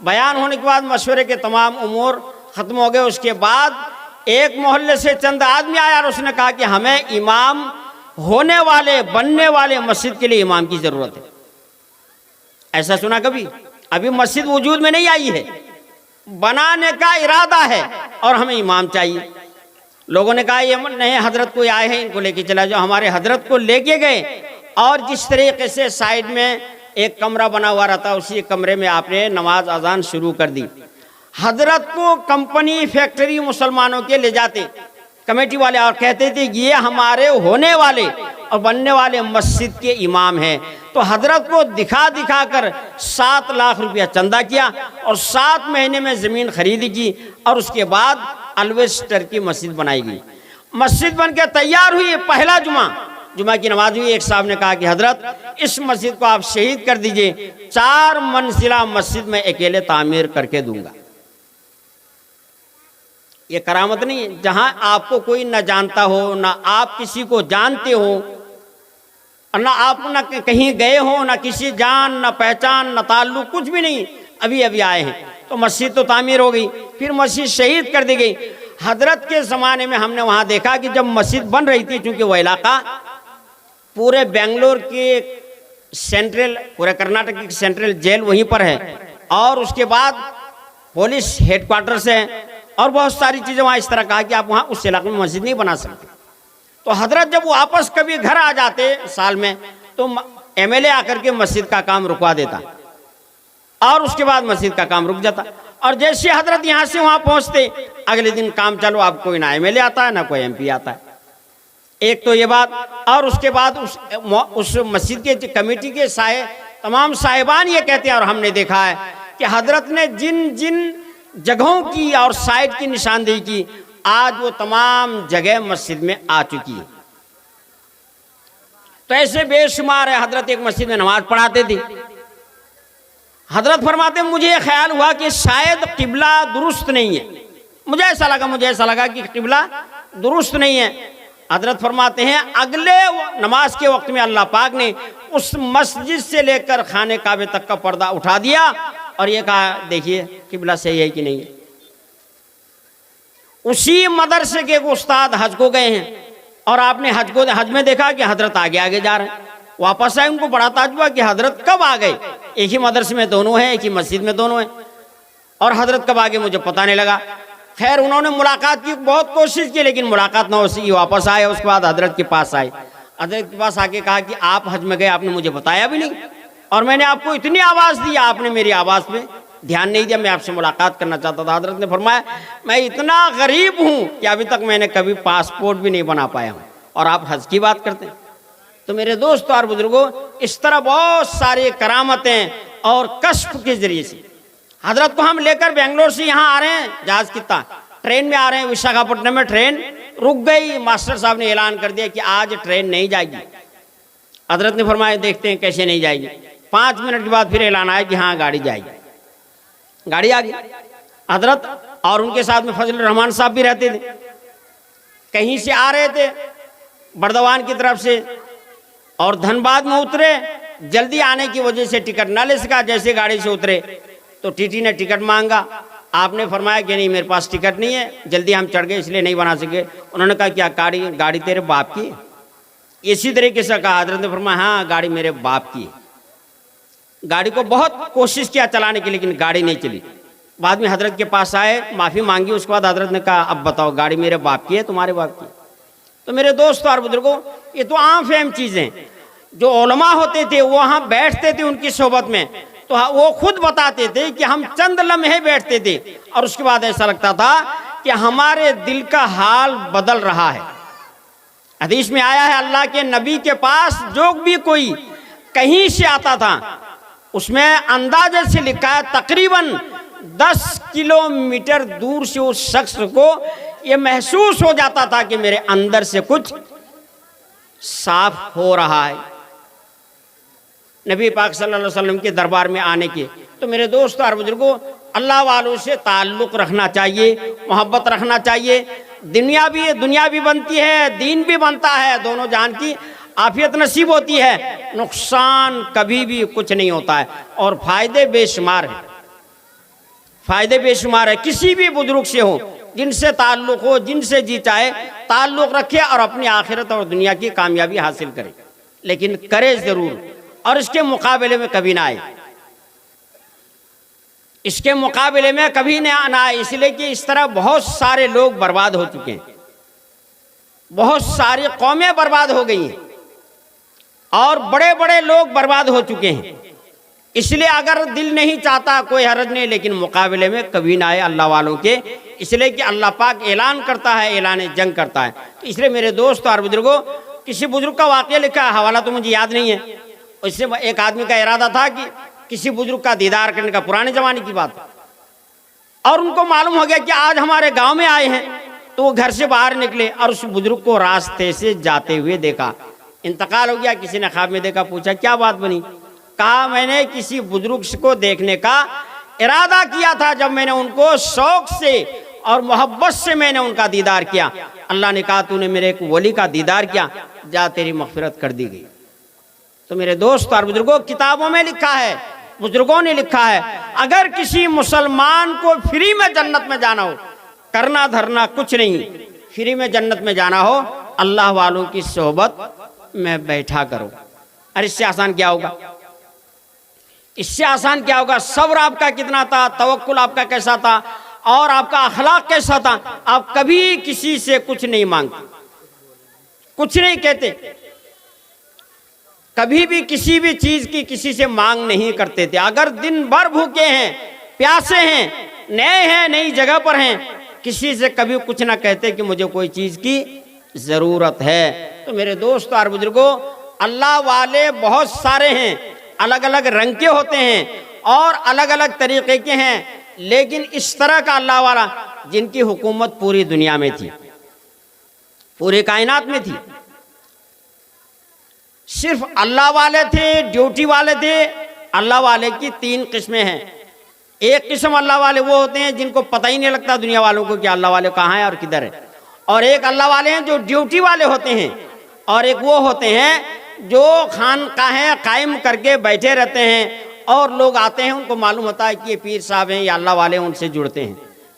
Speaker 1: بیان ہونے کے بعد مشورے کے تمام امور ختم ہو گئے۔ اس کے بعد ایک محلے سے چند آدمی آیا اور اس نے کہا کہ ہمیں امام ہونے والے، بننے والے مسجد کے لیے امام کی ضرورت ہے۔ ایسا سنا کبھی؟ ابھی مسجد وجود میں نہیں آئی ہے، بنانے کا ارادہ ہے اور ہمیں امام چاہیے۔ لوگوں نے کہا یہ نئے حضرت کوئی آئے ہیں، ان کو لے کے چلا جاؤ۔ ہمارے حضرت کو لے کے گئے، اور جس طریقے سے سائیڈ میں ایک کمرہ بنا ہوا رہتا، اسی کمرے میں آپ نے نماز اذان شروع کر دی۔ حضرت کو کمپنی، فیکٹری مسلمانوں کے لے جاتے کمیٹی والے اور کہتے تھے یہ ہمارے ہونے والے اور بننے والے مسجد کے امام ہیں۔ تو حضرت کو دکھا دکھا کر 7 لاکھ روپیہ چندہ کیا اور 7 مہینے میں زمین خریدی کی، اور اس کے بعد الویسٹر کی مسجد بنائی گئی۔ مسجد بن کے تیار ہوئی، پہلا جمعہ کی نماز ہوئی۔ ایک صاحب نے کہا کہ حضرت اس مسجد کو آپ شہید کر دیجئے، 4 منزلہ مسجد میں اکیلے تعمیر کر کے دوں گا۔ یہ کرامت نہیں ہے جہاں آپ کو کوئی نہ جانتا ہو، نہ آپ کسی کو جانتے ہو، نہ آپ نہ کہیں گئے ہو، نہ کسی جان، نہ پہچان، نہ تعلق، کچھ بھی نہیں، ابھی آئے ہیں۔ تو مسجد تو تعمیر ہو گئی، پھر مسجد شہید کر دی گئی۔ حضرت کے زمانے میں ہم نے وہاں دیکھا کہ جب مسجد بن رہی تھی، چونکہ وہ علاقہ پورے بنگلور کے سینٹرل، پورے کرناٹک کی سینٹرل جیل وہیں پر ہے، اور اس کے بعد پولیس ہیڈ کوارٹرز ہے، اور بہت ساری چیزیں وہاں اس طرح کہا کہ آپ وہاں اس علاقے میں مسجد نہیں بنا سکتے۔ تو حضرت جب واپس کبھی گھر آ جاتے سال میں، تو MLA آ کر کے مسجد کا کام رکوا دیتا، اور اس کے بعد مسجد کا کام رک جاتا۔ اور جیسے حضرت یہاں سے وہاں پہنچتے، اگلے دن کام چلو، اب کوئی نہ MLA آتا ہے نہ کوئی MP آتا ہے۔ ایک تو یہ بات، اور اس کے بعد اس مسجد کے کمیٹی کے تمام صاحبان یہ کہتے ہیں، اور ہم نے دیکھا ہے کہ حضرت نے جن جگہوں کی اور سائٹ کی نشاندہی کی، آج وہ تمام جگہ مسجد میں آ چکی ہے۔ تو ایسے بے شمار ہے۔ حضرت ایک مسجد میں نماز پڑھاتے تھے۔ حضرت فرماتے ہیں مجھے یہ خیال ہوا کہ شاید قبلہ درست نہیں ہے، مجھے ایسا لگا کہ قبلہ درست نہیں ہے۔ حضرت فرماتے ہیں اگلے نماز کے وقت میں اللہ پاک نے اس مسجد سے لے کر خانے کعبے تک کا پردہ اٹھا دیا اور یہ کہا دیکھیے قبلہ صحیح ہے کہ نہیں ہے۔ اسی مدرسے کے استاد حج کو گئے ہیں اور آپ نے حج میں دیکھا کہ حضرت آگے آگے جا رہے ہیں، واپس آئے، ان کو بڑا تعجب ہوا کہ حضرت کب آ گئے، ایک ہی مدرسے میں دونوں ہیں، ایک ہی مسجد میں دونوں ہیں، اور حضرت کب آگے مجھے پتہ نہیں لگا۔ خیر انہوں نے ملاقات کی، بہت کوشش کی، لیکن ملاقات نہ ہو سکی، واپس آئے، اس کے بعد حضرت کے پاس آئے، حضرت کے پاس آ کے کہا کہ آپ حج میں گئے، آپ نے مجھے بتایا بھی نہیں، اور میں نے آپ کو اتنی آواز دی، آپ نے میری آواز پہ دھیان نہیں دیا، میں آپ سے ملاقات کرنا چاہتا تھا۔ حضرت نے فرمایا میں اتنا غریب ہوں کہ ابھی تک میں نے کبھی پاسپورٹ بھی نہیں بنا پایا ہوں، اور آپ حج کی بات کرتے ہیں۔ تو میرے دوستو اور بزرگوں، اس طرح بہت ساری کرامتیں اور کشف کے ذریعے سے حضرت کو ہم لے کر بنگلور سے یہاں آ رہے ہیں، جہاز کتنا ٹرین میں آ رہے ہیں، وشاکھاپٹنم میں ٹرین رک گئی، ماسٹر صاحب نے اعلان کر دیا کہ آج ٹرین نہیں جائے گی۔ حضرت نے فرمایا دیکھتے ہیں کیسے نہیں جائے گی۔ 5 منٹ کے بعد پھر اعلان آیا کہ ہاں گاڑی جائے گی، گاڑی آ گئی۔ حضرت اور ان کے ساتھ میں فضل الرحمان صاحب بھی رہتے تھے، کہیں سے آ رہے تھے بردوان کی طرف سے، اور دھنباد میں اترے، جلدی آنے کی وجہ سے ٹکٹ نہ لے سکا، جیسے گاڑی سے اترے تو ٹی ٹی نے ٹکٹ مانگا، آپ نے فرمایا کہ نہیں میرے پاس ٹکٹ نہیں ہے، جلدی ہم چڑھ گئے اس لیے نہیں بنا سکے۔ انہوں نے کہا کیا گاڑی تیرے باپ کی ہے؟ اسی طریقے سے کہا، حضرت نے فرمایا ہاں گاڑی میرے باپ کی ہے۔ گاڑی کو بہت کوشش کیا چلانے کی، لیکن گاڑی نہیں چلی۔ بعد میں حضرت کے پاس آئے، معافی مانگی، اس کے بعد حضرت نے کہا اب بتاؤ گاڑی میرے باپ کی ہے تمہارے باپ کی؟ تو میرے دوستو اور بزرگوں، یہ تو عام فہم چیزیں، جو علماء ہوتے تھے وہ وہاں بیٹھتے تھے ان کی صحبت میں، تو وہ خود بتاتے تھے کہ ہم چند لمحے بیٹھتے تھے اور اس کے بعد ایسا لگتا تھا کہ ہمارے دل کا حال بدل رہا ہے۔ حدیث میں آیا ہے اللہ کے نبی کے پاس جو بھی کوئی کہیں سے آتا تھا، اس میں اندازے سے لکھا ہے تقریباً 10 کلومیٹر دور سے اس شخص کو یہ محسوس ہو جاتا تھا کہ میرے اندر سے کچھ صاف ہو رہا ہے نبی پاک صلی اللہ علیہ وسلم کے دربار میں آنے کے۔ تو میرے دوستو اور بزرگوں، اللہ والوں سے تعلق رکھنا چاہیے، محبت رکھنا چاہیے۔ دنیا بھی بنتی ہے، دین بھی بنتا ہے، دونوں جہان کی عافیت نصیب ہوتی ہے، نقصان کبھی بھی کچھ نہیں ہوتا ہے، اور فائدے بے شمار ہیں، فائدے بے شمار ہے۔ کسی بھی بزرگ سے ہو، جن سے تعلق ہو، جن سے جی چاہے تعلق رکھے اور اپنی آخرت اور دنیا کی کامیابی حاصل کرے، لیکن کرے ضرور، اور اس کے مقابلے میں کبھی نہ آئے، اس کے مقابلے میں کبھی نہ آئے، اس لیے کہ اس طرح بہت سارے لوگ برباد ہو چکے ہیں، بہت ساری قومیں برباد ہو گئی ہیں، اور بڑے بڑے لوگ برباد ہو چکے ہیں۔ اس لیے اگر دل نہیں چاہتا کوئی حرج نہیں، لیکن مقابلے میں کبھی نہ آئے اللہ والوں کے، اس لیے کہ اللہ پاک اعلان کرتا ہے، اعلان جنگ کرتا ہے۔ تو اس لیے میرے دوست اور بزرگوں، کسی بزرگ کا واقعہ لکھا ہے، حوالہ تو مجھے یاد نہیں ہے، اس سے ایک آدمی کا ارادہ تھا کہ کسی بزرگ کا دیدار کرنے کا، پرانے زمانے کی بات، اور ان کو معلوم ہو گیا کہ آج ہمارے گاؤں میں آئے ہیں، تو وہ گھر سے باہر نکلے اور اس بزرگ کو راستے سے جاتے ہوئے دیکھا، انتقال ہو گیا، کسی نے خواب میں دیکھا، پوچھا کیا بات بنی؟ کہا میں نے کسی بزرگ کو دیکھنے کا ارادہ کیا تھا، جب میں نے ان کو شوق سے اور محبت سے میں نے ان کا دیدار کیا، اللہ نے کہا تو نے میرے ایک ولی کا دیدار کیا، جا تیری مغفرت کر دی گئی۔ تو میرے دوست اور بزرگوں، کتابوں میں لکھا ہے، بزرگوں نے لکھا ہے، اگر کسی مسلمان کو فری میں جنت میں جانا ہو، کرنا دھرنا کچھ نہیں، فری میں جنت میں جانا ہو، اللہ والوں کی صحبت میں بیٹھا کرو۔ اور اس سے آسان کیا ہوگا؟ اس سے آسان کیا ہوگا؟ صبر آپ کا کتنا تھا، توکل آپ کا کیسا تھا، اور آپ کا اخلاق کیسا تھا؟ آپ کبھی کسی سے کچھ نہیں مانگتے، کچھ نہیں کہتے، کبھی بھی کسی بھی چیز کی کسی سے مانگ نہیں کرتے تھے۔ اگر دن بھر بھوکے ہیں، پیاسے ہیں، نئے ہیں، نئی جگہ پر ہیں، کسی سے کبھی کچھ نہ کہتے کہ مجھے کوئی چیز کی ضرورت ہے۔ تو میرے دوست اور بزرگوں، اللہ والے بہت سارے ہیں، الگ الگ رنگ کے ہوتے ہیں اور الگ الگ طریقے کے ہیں، لیکن اس طرح کا اللہ والا جن کی حکومت پوری دنیا میں تھی، پوری کائنات میں تھی، صرف اللہ والے تھے، ڈیوٹی والے تھے۔ اللہ والے کی 3 قسمیں ہیں، ایک قسم اللہ والے وہ ہوتے ہیں جن کو پتہ ہی نہیں لگتا دنیا والوں کو کہ اللہ والے کہاں ہیں اور کدھر ہے، اور ایک اللہ والے ہیں جو ڈیوٹی والے ہوتے ہیں، اور ایک وہ ہوتے ہیں جو خانقاہیں قائم کر کے بیٹھے رہتے ہیں اور لوگ آتے ہیں ان کو معلوم ہوتا ہے کہ یہ پیر صاحب ہیں یا اللہ والے ہیں، ان سے جڑتے ہیں۔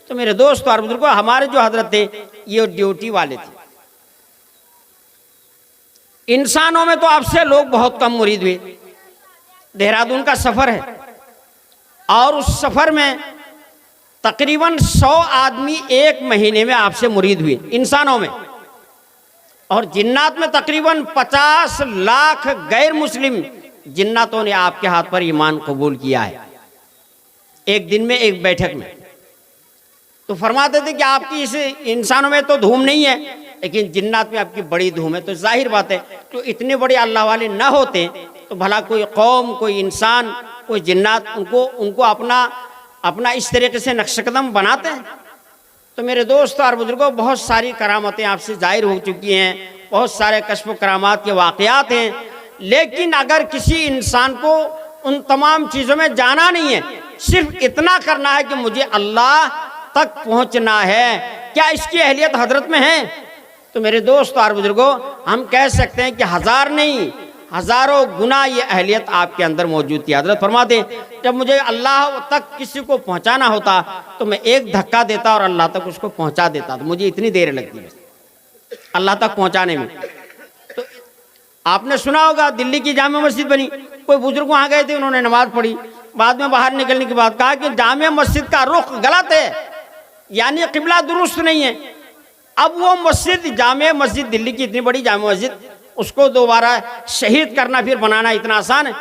Speaker 1: تو میرے دوست اور بزرگوں، ہمارے جو حضرت تھے یہ ڈیوٹی والے تھے۔ انسانوں میں تو اب سے لوگ بہت کم مرید ہوئے۔ دہرادون کا سفر ہے اور اس سفر میں تقریباً 100 آدمی ایک مہینے میں آپ سے مرید ہوئے انسانوں میں، اور جنات میں تقریباً 50 لاکھ غیر مسلم جناتوں نے آپ کے ہاتھ پر ایمان قبول کیا ہے ایک دن میں، ایک بیٹھک میں۔ تو فرماتے تھے کہ آپ کی اس انسانوں میں تو دھوم نہیں ہے لیکن جنات میں آپ کی بڑی دھوم ہے۔ تو ظاہر بات ہے تو اتنے بڑے اللہ والے نہ ہوتے تو بھلا کوئی قوم، کوئی انسان، کوئی جنات ان کو اپنا اس طریقے سے نقش قدم بناتے ہیں۔ تو میرے دوستوں اور بزرگوں، بہت ساری کرامتیں آپ سے ظاہر ہو چکی ہیں، بہت سارے کشف و کرامات کے واقعات ہیں، لیکن اگر کسی انسان کو ان تمام چیزوں میں جانا نہیں ہے، صرف اتنا کرنا ہے کہ مجھے اللہ تک پہنچنا ہے، کیا اس کی اہلیت حضرت میں ہے؟ تو میرے دوست اور بزرگوں، ہم کہہ سکتے ہیں کہ ہزار نہیں، ہزاروں گنا یہ اہلیت آپ کے اندر موجود تھی۔ حضرت فرماتے ہیں جب مجھے اللہ تک کسی کو پہنچانا ہوتا تو میں ایک دھکا دیتا اور اللہ تک اس کو پہنچا دیتا، تو مجھے اتنی دیر لگتی ہے اللہ تک پہنچانے میں۔ تو آپ نے سنا ہوگا دلی کی جامع مسجد بنی، کوئی بزرگ وہاں گئے تھے، انہوں نے نماز پڑھی، بعد میں باہر نکلنے کے بعد کہا کہ جامع مسجد کا رخ غلط ہے، یعنی قبلہ درست نہیں ہے۔ اب وہ مسجد، جامع مسجد دلی کی اتنی بڑی جامع مسجد، اس کو دوبارہ شہید کرنا پھر بنانا اتنا آسان ہے؟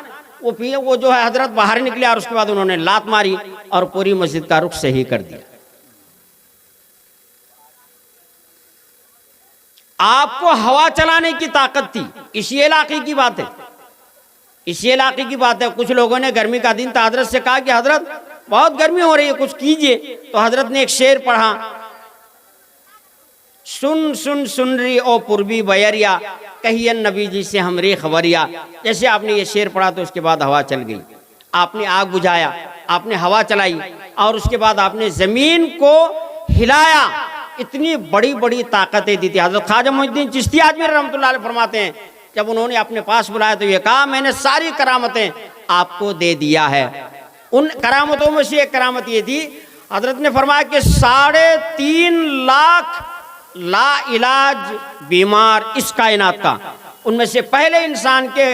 Speaker 1: وہ جو ہے حضرت باہر نکلے اور اس کے بعد انہوں نے لات ماری اور پوری مسجد کا رخ صحیح کر دیا۔ آپ کو ہوا چلانے کی طاقت تھی، اسی علاقے کی بات ہے، اسی علاقے کی بات ہے۔ کچھ لوگوں نے گرمی کا دن تھا، حضرت سے کہا کہ حضرت بہت گرمی ہو رہی ہے، کچھ کیجئے۔ تو حضرت نے ایک شعر پڑھا، سن سن سن رہی او پربی بیریا، کہین نبی جی سے ہمری خبریا۔ جیسے آپ نے یہ شعر پڑھا تو اس کے بعد ہوا چل گئی، آپ نے آگ بجھایا، آپ نے ہوا چلائی، اور اس کے بعد آپ نے زمین کو ہلایا۔ اتنی بڑی بڑی طاقتیں دی تھی۔ حضرت خواجہ معین الدین چشتی اجمیری رحمۃ اللہ علیہ فرماتے ہیں جب انہوں نے اپنے پاس بلایا تو یہ کہا میں نے ساری کرامتیں آپ کو دے دیا ہے۔ ان کرامتوں میں سے ایک کرامت یہ تھی، حضرت نے فرمایا کہ 3.5 لاکھ لا علاج بیمار اس کائنات کا، ان میں سے پہلے انسان کے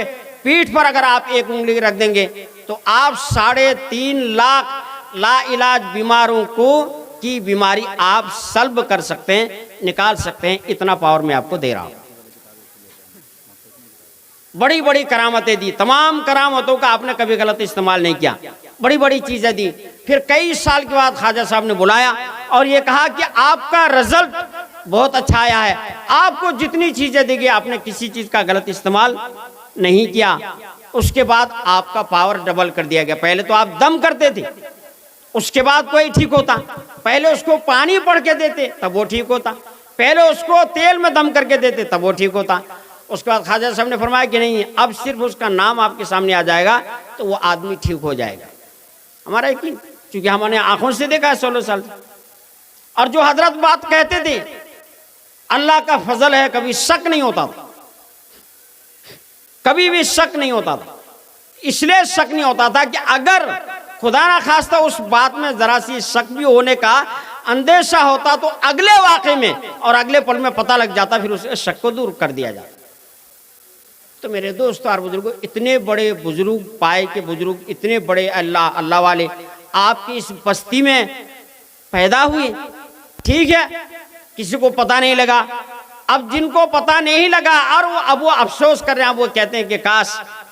Speaker 1: پیٹھ پر اگر آپ ایک انگلی رکھ دیں گے تو آپ 3.5 لاکھ لا علاج بیماروں کو کی بیماری آپ سلب کر سکتے ہیں، نکال سکتے ہیں، اتنا پاور میں آپ کو دے رہا ہوں۔ بڑی بڑی کرامتیں دی، تمام کرامتوں کا آپ نے کبھی غلط استعمال نہیں کیا، بڑی بڑی چیزیں دی۔ پھر کئی سال کے بعد خواجہ صاحب نے بلایا اور یہ کہا کہ آپ کا رزلٹ بہت اچھا آیا ہے، آپ کو جتنی چیزیں دی گئی آپ نے کسی چیز کا غلط استعمال نہیں کیا۔ اس کے بعد آپ کا پاور ڈبل کر دیا گیا۔ پہلے تو آپ دم کرتے تھے، اس کے بعد کوئی ٹھیک ہوتا، پہلے اس کو پانی پڑھ کے دیتے تب وہ ٹھیک ہوتا، پہلے اس کو تیل میں دم کر کے دیتے تب وہ ٹھیک ہوتا۔ اس کے بعد خواجہ صاحب نے فرمایا کہ نہیں، اب صرف اس کا نام آپ کے سامنے آ جائے گا تو وہ آدمی ٹھیک ہو جائے گا۔ ہمارا یقین، چونکہ ہم نے آنکھوں سے دیکھا ہے 16 سال سے۔ اور جو حضرت بات کہتے تھے اللہ کا فضل ہے، کبھی شک نہیں ہوتا تھا، کبھی بھی شک نہیں ہوتا تھا۔ اس لیے شک نہیں ہوتا تھا کہ اگر خدا نہ خواستہ اس بات میں ذرا سی شک بھی ہونے کا اندیشہ ہوتا تو اگلے واقعے میں اور اگلے پل میں پتہ لگ جاتا، پھر اس شک کو دور کر دیا جاتا۔ تو میرے دوستوں اور بزرگوں، اتنے بڑے بزرگ، پائے کے بزرگ، اتنے بڑے اللہ والے آپ کی اس بستی میں پیدا ہوئے۔ ٹھیک ہے، کسی کو پتہ نہیں لگا، اب جن کو پتہ نہیں لگا اور اب وہ افسوس کر رہے ہیں، وہ کہتے ہیں کہ کاش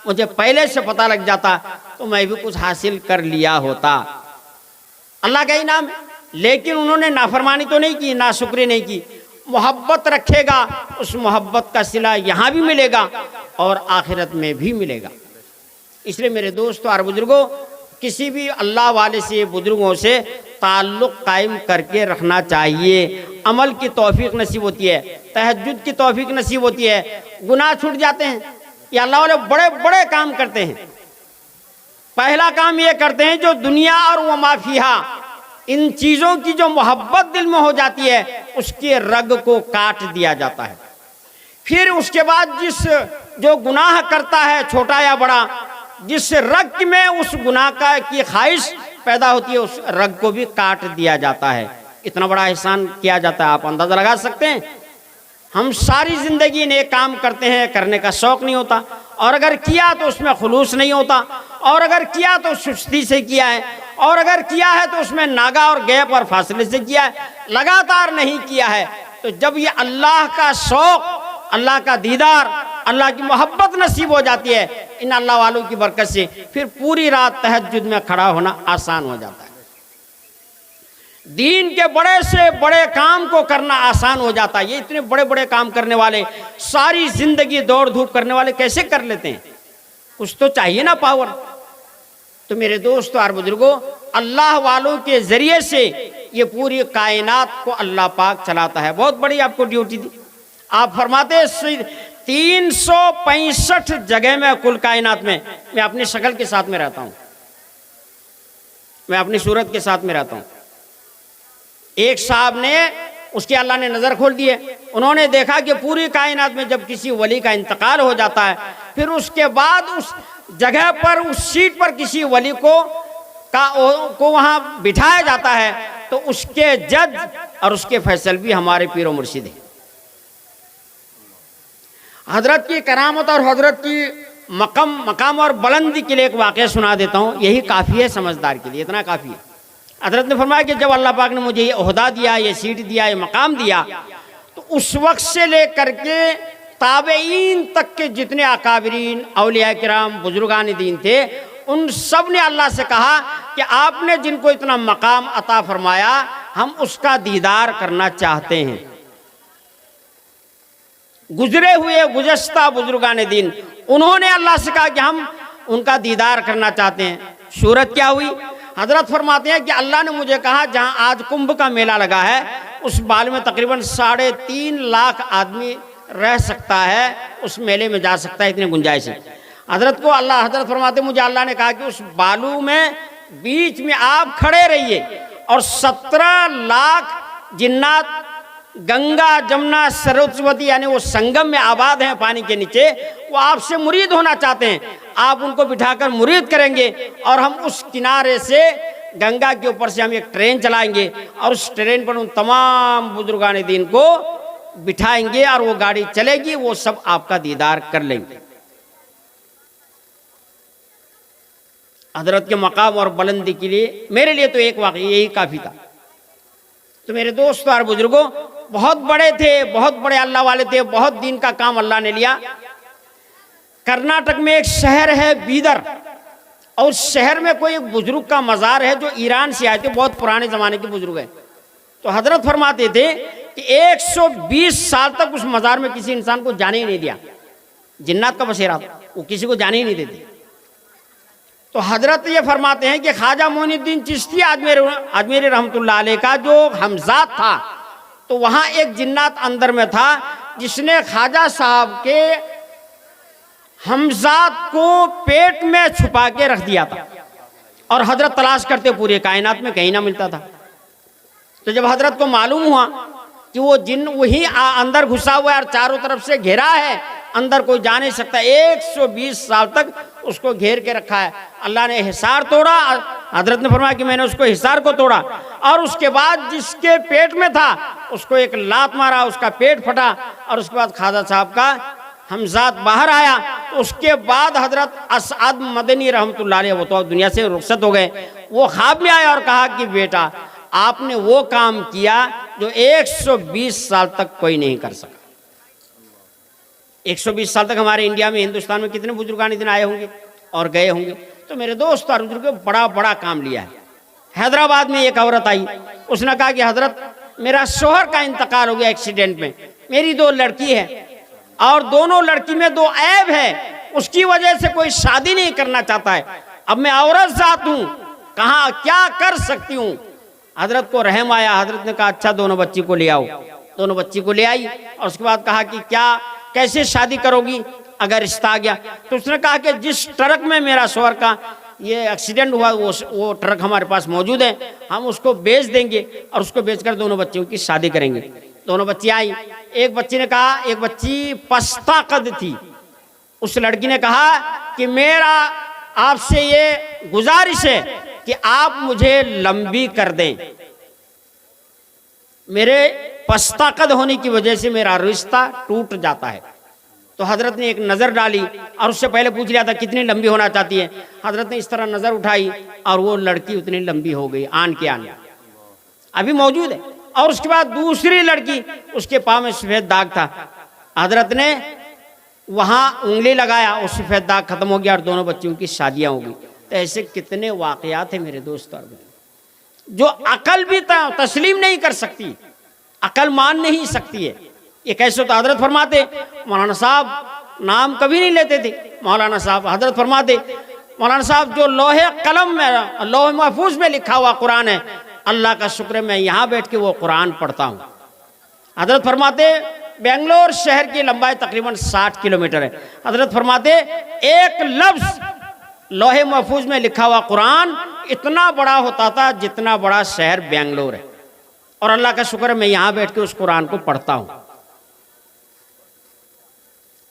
Speaker 1: مجھے پہلے سے پتہ لگ جاتا تو میں بھی کچھ حاصل کر لیا ہوتا۔ اللہ کا ہی نام ہے، لیکن انہوں نے نافرمانی تو نہیں کی، ناشکری نہیں کی۔ محبت رکھے گا، اس محبت کا صلہ یہاں بھی ملے گا اور آخرت میں بھی ملے گا۔ اس لیے میرے دوستوں اور بزرگوں، کسی بھی اللہ والے سے، بزرگوں سے تعلق قائم کر کے رکھنا چاہیے۔ عمل کی توفیق نصیب ہوتی ہے، تہجد کی توفیق نصیب ہوتی ہے، گناہ چھوٹ جاتے ہیں۔ یہ اللہ والے بڑے بڑے کام کرتے ہیں، پہلا کام یہ کرتے ہیں جو دنیا اور وما فیہا، ان چیزوں کی جو محبت دل میں ہو جاتی ہے اس کے رگ کو کاٹ دیا جاتا ہے۔ پھر اس کے بعد جو گناہ کرتا ہے چھوٹا یا بڑا، جس رگ میں اس گناہ کی خواہش پیدا ہوتی ہے اس رگ کو بھی کاٹ دیا جاتا ہے۔ اتنا بڑا احسان کیا جاتا ہے، آپ اندازہ لگا سکتے ہیں۔ ہم ساری زندگی نیک کام کرتے ہیں، کرنے کا شوق نہیں ہوتا، اور اگر کیا تو اس میں خلوص نہیں ہوتا، اور اگر کیا تو سستی سے کیا ہے، اور اگر کیا ہے تو اس میں ناگا اور گیپ اور فاصلے سے کیا ہے، لگاتار نہیں کیا ہے۔ تو جب یہ اللہ کا شوق، اللہ کا دیدار، اللہ کی محبت نصیب ہو جاتی ہے ان اللہ والوں کی برکت سے، پھر پوری رات تہجد میں کھڑا ہونا آسان ہو جاتا ہے۔ دین کے بڑے سے بڑے کام کو کرنا آسان ہو جاتا ہے۔ یہ اتنے بڑے بڑے کام کرنے والے، ساری زندگی دوڑ دھوپ کرنے والے کیسے کر لیتے ہیں؟ کچھ تو چاہیے نا پاور۔ تو میرے دوستو اور بزرگوں، اللہ والوں کے ذریعے سے یہ پوری کائنات کو اللہ پاک چلاتا ہے۔ بہت بڑی آپ کو ڈیوٹی دی۔ آپ فرماتے ہیں 365 جگہ میں کل کائنات میں اپنی شکل کے ساتھ میں رہتا ہوں، میں اپنی صورت کے ساتھ میں رہتا ہوں۔ ایک صاحب نے، اس کی اللہ نے نظر کھول دی ہے، انہوں نے دیکھا کہ پوری کائنات میں جب کسی ولی کا انتقال ہو جاتا ہے، پھر اس کے بعد اس جگہ پر، اس سیٹ پر کسی ولی کو وہاں بٹھایا جاتا ہے، تو اس کے جج اور اس کے فیصل بھی ہمارے پیر و مرشد ہیں۔ حضرت کی کرامت اور حضرت کی مقام اور بلندی کے لیے ایک واقعہ سنا دیتا ہوں، یہی کافی ہے سمجھدار کے لیے، اتنا کافی ہے۔ حضرت نے فرمایا کہ جب اللہ پاک نے مجھے یہ عہدہ دیا، یہ سیٹ دیا، یہ مقام دیا، تو اس وقت سے لے کر کے تابعین تک کے جتنے اکابرین، اولیاء کرام، بزرگان دین تھے، ان سب نے اللہ سے کہا کہ آپ نے جن کو اتنا مقام عطا فرمایا، ہم اس کا دیدار کرنا چاہتے ہیں۔ گزرے ہوئے گزشتہ بزرگان دین، انہوں نے اللہ سے کہا کہ ہم ان کا دیدار کرنا چاہتے ہیں۔ صورت کیا ہوئی؟ حضرت فرماتے ہیں کہ اللہ نے مجھے کہا جہاں آج کمبھ کا میلہ لگا ہے، اس بال میں تقریباً 3.5 لاکھ آدمی رہ سکتا ہے، اس میلے میں جا سکتا ہے، اتنی گنجائش ہے۔ حضرت فرماتے ہیں مجھے اللہ نے کہا کہ اس بالو میں بیچ میں آپ کھڑے رہیے، اور 17 لاکھ جنات گنگا، جمنا، سرسوتی یعنی وہ سنگم میں آباد ہیں پانی کے نیچے، وہ آپ سے مرید ہونا چاہتے ہیں۔ آپ ان کو بٹھا کر مرید کریں گے، اور ہم اس کنارے سے گنگا کے اوپر سے ہم ایک ٹرین چلائیں گے، اور اس ٹرین پر ان تمام بزرگان دین کو بٹھائیں گے، اور وہ گاڑی چلے گی، وہ سب آپ کا دیدار کر لیں گے۔ حضرت کے مقام اور بلندی کے لیے میرے لیے تو ایک واقعہ یہی کافی تھا۔ تو میرے دوستوں اور بزرگوں، بہت بڑے تھے، بہت بڑے اللہ والے تھے، بہت دین کا کام اللہ نے لیا۔ کرناٹک میں ایک شہر ہے بیدر، اور اس شہر میں کوئی ایک بزرگ کا مزار ہے جو ایران سے آئے تھے، بہت پرانے زمانے کے بزرگ ہیں۔ تو حضرت فرماتے تھے کہ 120 سال تک اس مزار میں کسی انسان کو جانے ہی نہیں دیا، جنات کا بسیرا تھا، وہ کسی کو جانے ہی نہیں دیتے۔ تو حضرت یہ فرماتے ہیں کہ خواجہ معین الدین چشتی اجمیری رحمت اللہ علیہ کا جو ہمزاد تھا، تو وہاں ایک جنات اندر میں تھا جس نے خواجہ صاحب کے ہمزاد کو پیٹ میں چھپا کے رکھ دیا تھا، اور حضرت تلاش کرتے پورے کائنات میں کہیں نہ ملتا تھا۔ تو جب حضرت کو معلوم ہوا کہ وہ جن وہی اندر گھسا ہوا ہے اور چاروں طرف سے گھیرا ہے، اندر کوئی جا نہیں سکتا، 120 سال تک اس کو گھیر کے رکھا ہے، اللہ نے حصار توڑا۔ حضرت نے فرمایا کہ میں نے اس کو حصار کو توڑا، اور اس کے بعد جس کے پیٹ میں تھا اس کو ایک لات مارا، اس کا پیٹ پھٹا، اور اس کے بعد خواجہ صاحب کا ہمزاد باہر آیا۔ تو اس کے بعد حضرت اسعد مدنی رحمت اللہ علیہ، وہ تو دنیا سے رخصت ہو گئے، وہ خواب میں آیا اور کہا کہ بیٹا آپ نے وہ کام کیا جو 120 سال تک کوئی نہیں کر سکا۔ 120 سال تک ہمارے انڈیا میں، ہندوستان میں کتنے بزرگان دین آئے ہوں گے اور گئے ہوں گے۔ تو میرے دوست اور بزرگوں، بڑا بڑا کام لیا ہے۔ حیدرآباد میں ایک عورت آئی، اس نے کہا کہ حضرت میرا شوہر کا انتقال ہو گیا ایکسیڈنٹ میں، میری 2 لڑکی ہے، اور دونوں لڑکی میں 2 عیب ہے، اس کی وجہ سے کوئی شادی نہیں کرنا چاہتا ہے، اب میں عورت ذات ہوں، کہاں کیا کر سکتی ہوں؟ حضرت کو رحم آیا، حضرت نے کہا اچھا دونوں بچی کو لے آؤ۔ دونوں بچی کو لے آئی، اور اس کے بعد کہا کہ کیسے شادی کرو گی اگر رشتہ آ گیا؟ تو اس نے کہا کہ جس ٹرک میں میرا شوہر کا یہ ایکسیڈنٹ ہوا، وہ ٹرک ہمارے پاس موجود ہے، ہم اس کو بیچ دیں گے اور اس کو بیچ کر دونوں بچیوں کی شادی کریں گے۔ دونوں بچی آئی، ایک بچی نے کہا، ایک بچی پستہ قد تھی، اس لڑکی نے کہا کہ میرا آپ سے یہ گزارش ہے کہ آپ مجھے لمبی کر دیں، میرے پستہ قد ہونے کی وجہ سے میرا رشتہ ٹوٹ جاتا ہے۔ تو حضرت نے ایک نظر ڈالی اور اس سے پہلے پوچھ لیا تھا کتنی لمبی ہونا چاہتی ہے، حضرت نے اس طرح نظر اٹھائی اور وہ لڑکی اتنی لمبی ہو گئی، آن کے آن ابھی موجود ہے۔ اور اس کے بعد دوسری لڑکی، اس کے پاؤں میں سفید داغ تھا، حضرت نے وہاں انگلی لگایا، وہ سفید داغ ختم ہو گیا اور دونوں بچیوں کی شادیاں ہو گئی۔ تو ایسے کتنے واقعات ہیں میرے دوست اور جو عقل بھی تسلیم نہیں کر سکتی، عقل مان نہیں سکتی ہے۔ یہ کیسے؟ تو حضرت فرماتے، مولانا صاحب نام کبھی نہیں لیتے تھے، مولانا صاحب حضرت فرماتے، مولانا صاحب جو لوح قلم میں، لوح محفوظ میں لکھا ہوا قرآن ہے، اللہ کا شکر ہے میں یہاں بیٹھ کے وہ قرآن پڑھتا ہوں۔ حضرت فرماتے بنگلور شہر کی لمبائی تقریباً 60 کلومیٹر ہے، حضرت فرماتے ایک لفظ لوح محفوظ میں لکھا ہوا قرآن اتنا بڑا ہوتا تھا جتنا بڑا شہر بنگلور ہے، اور اللہ کا شکر ہے میں یہاں بیٹھ کے اس قرآن کو پڑھتا ہوں۔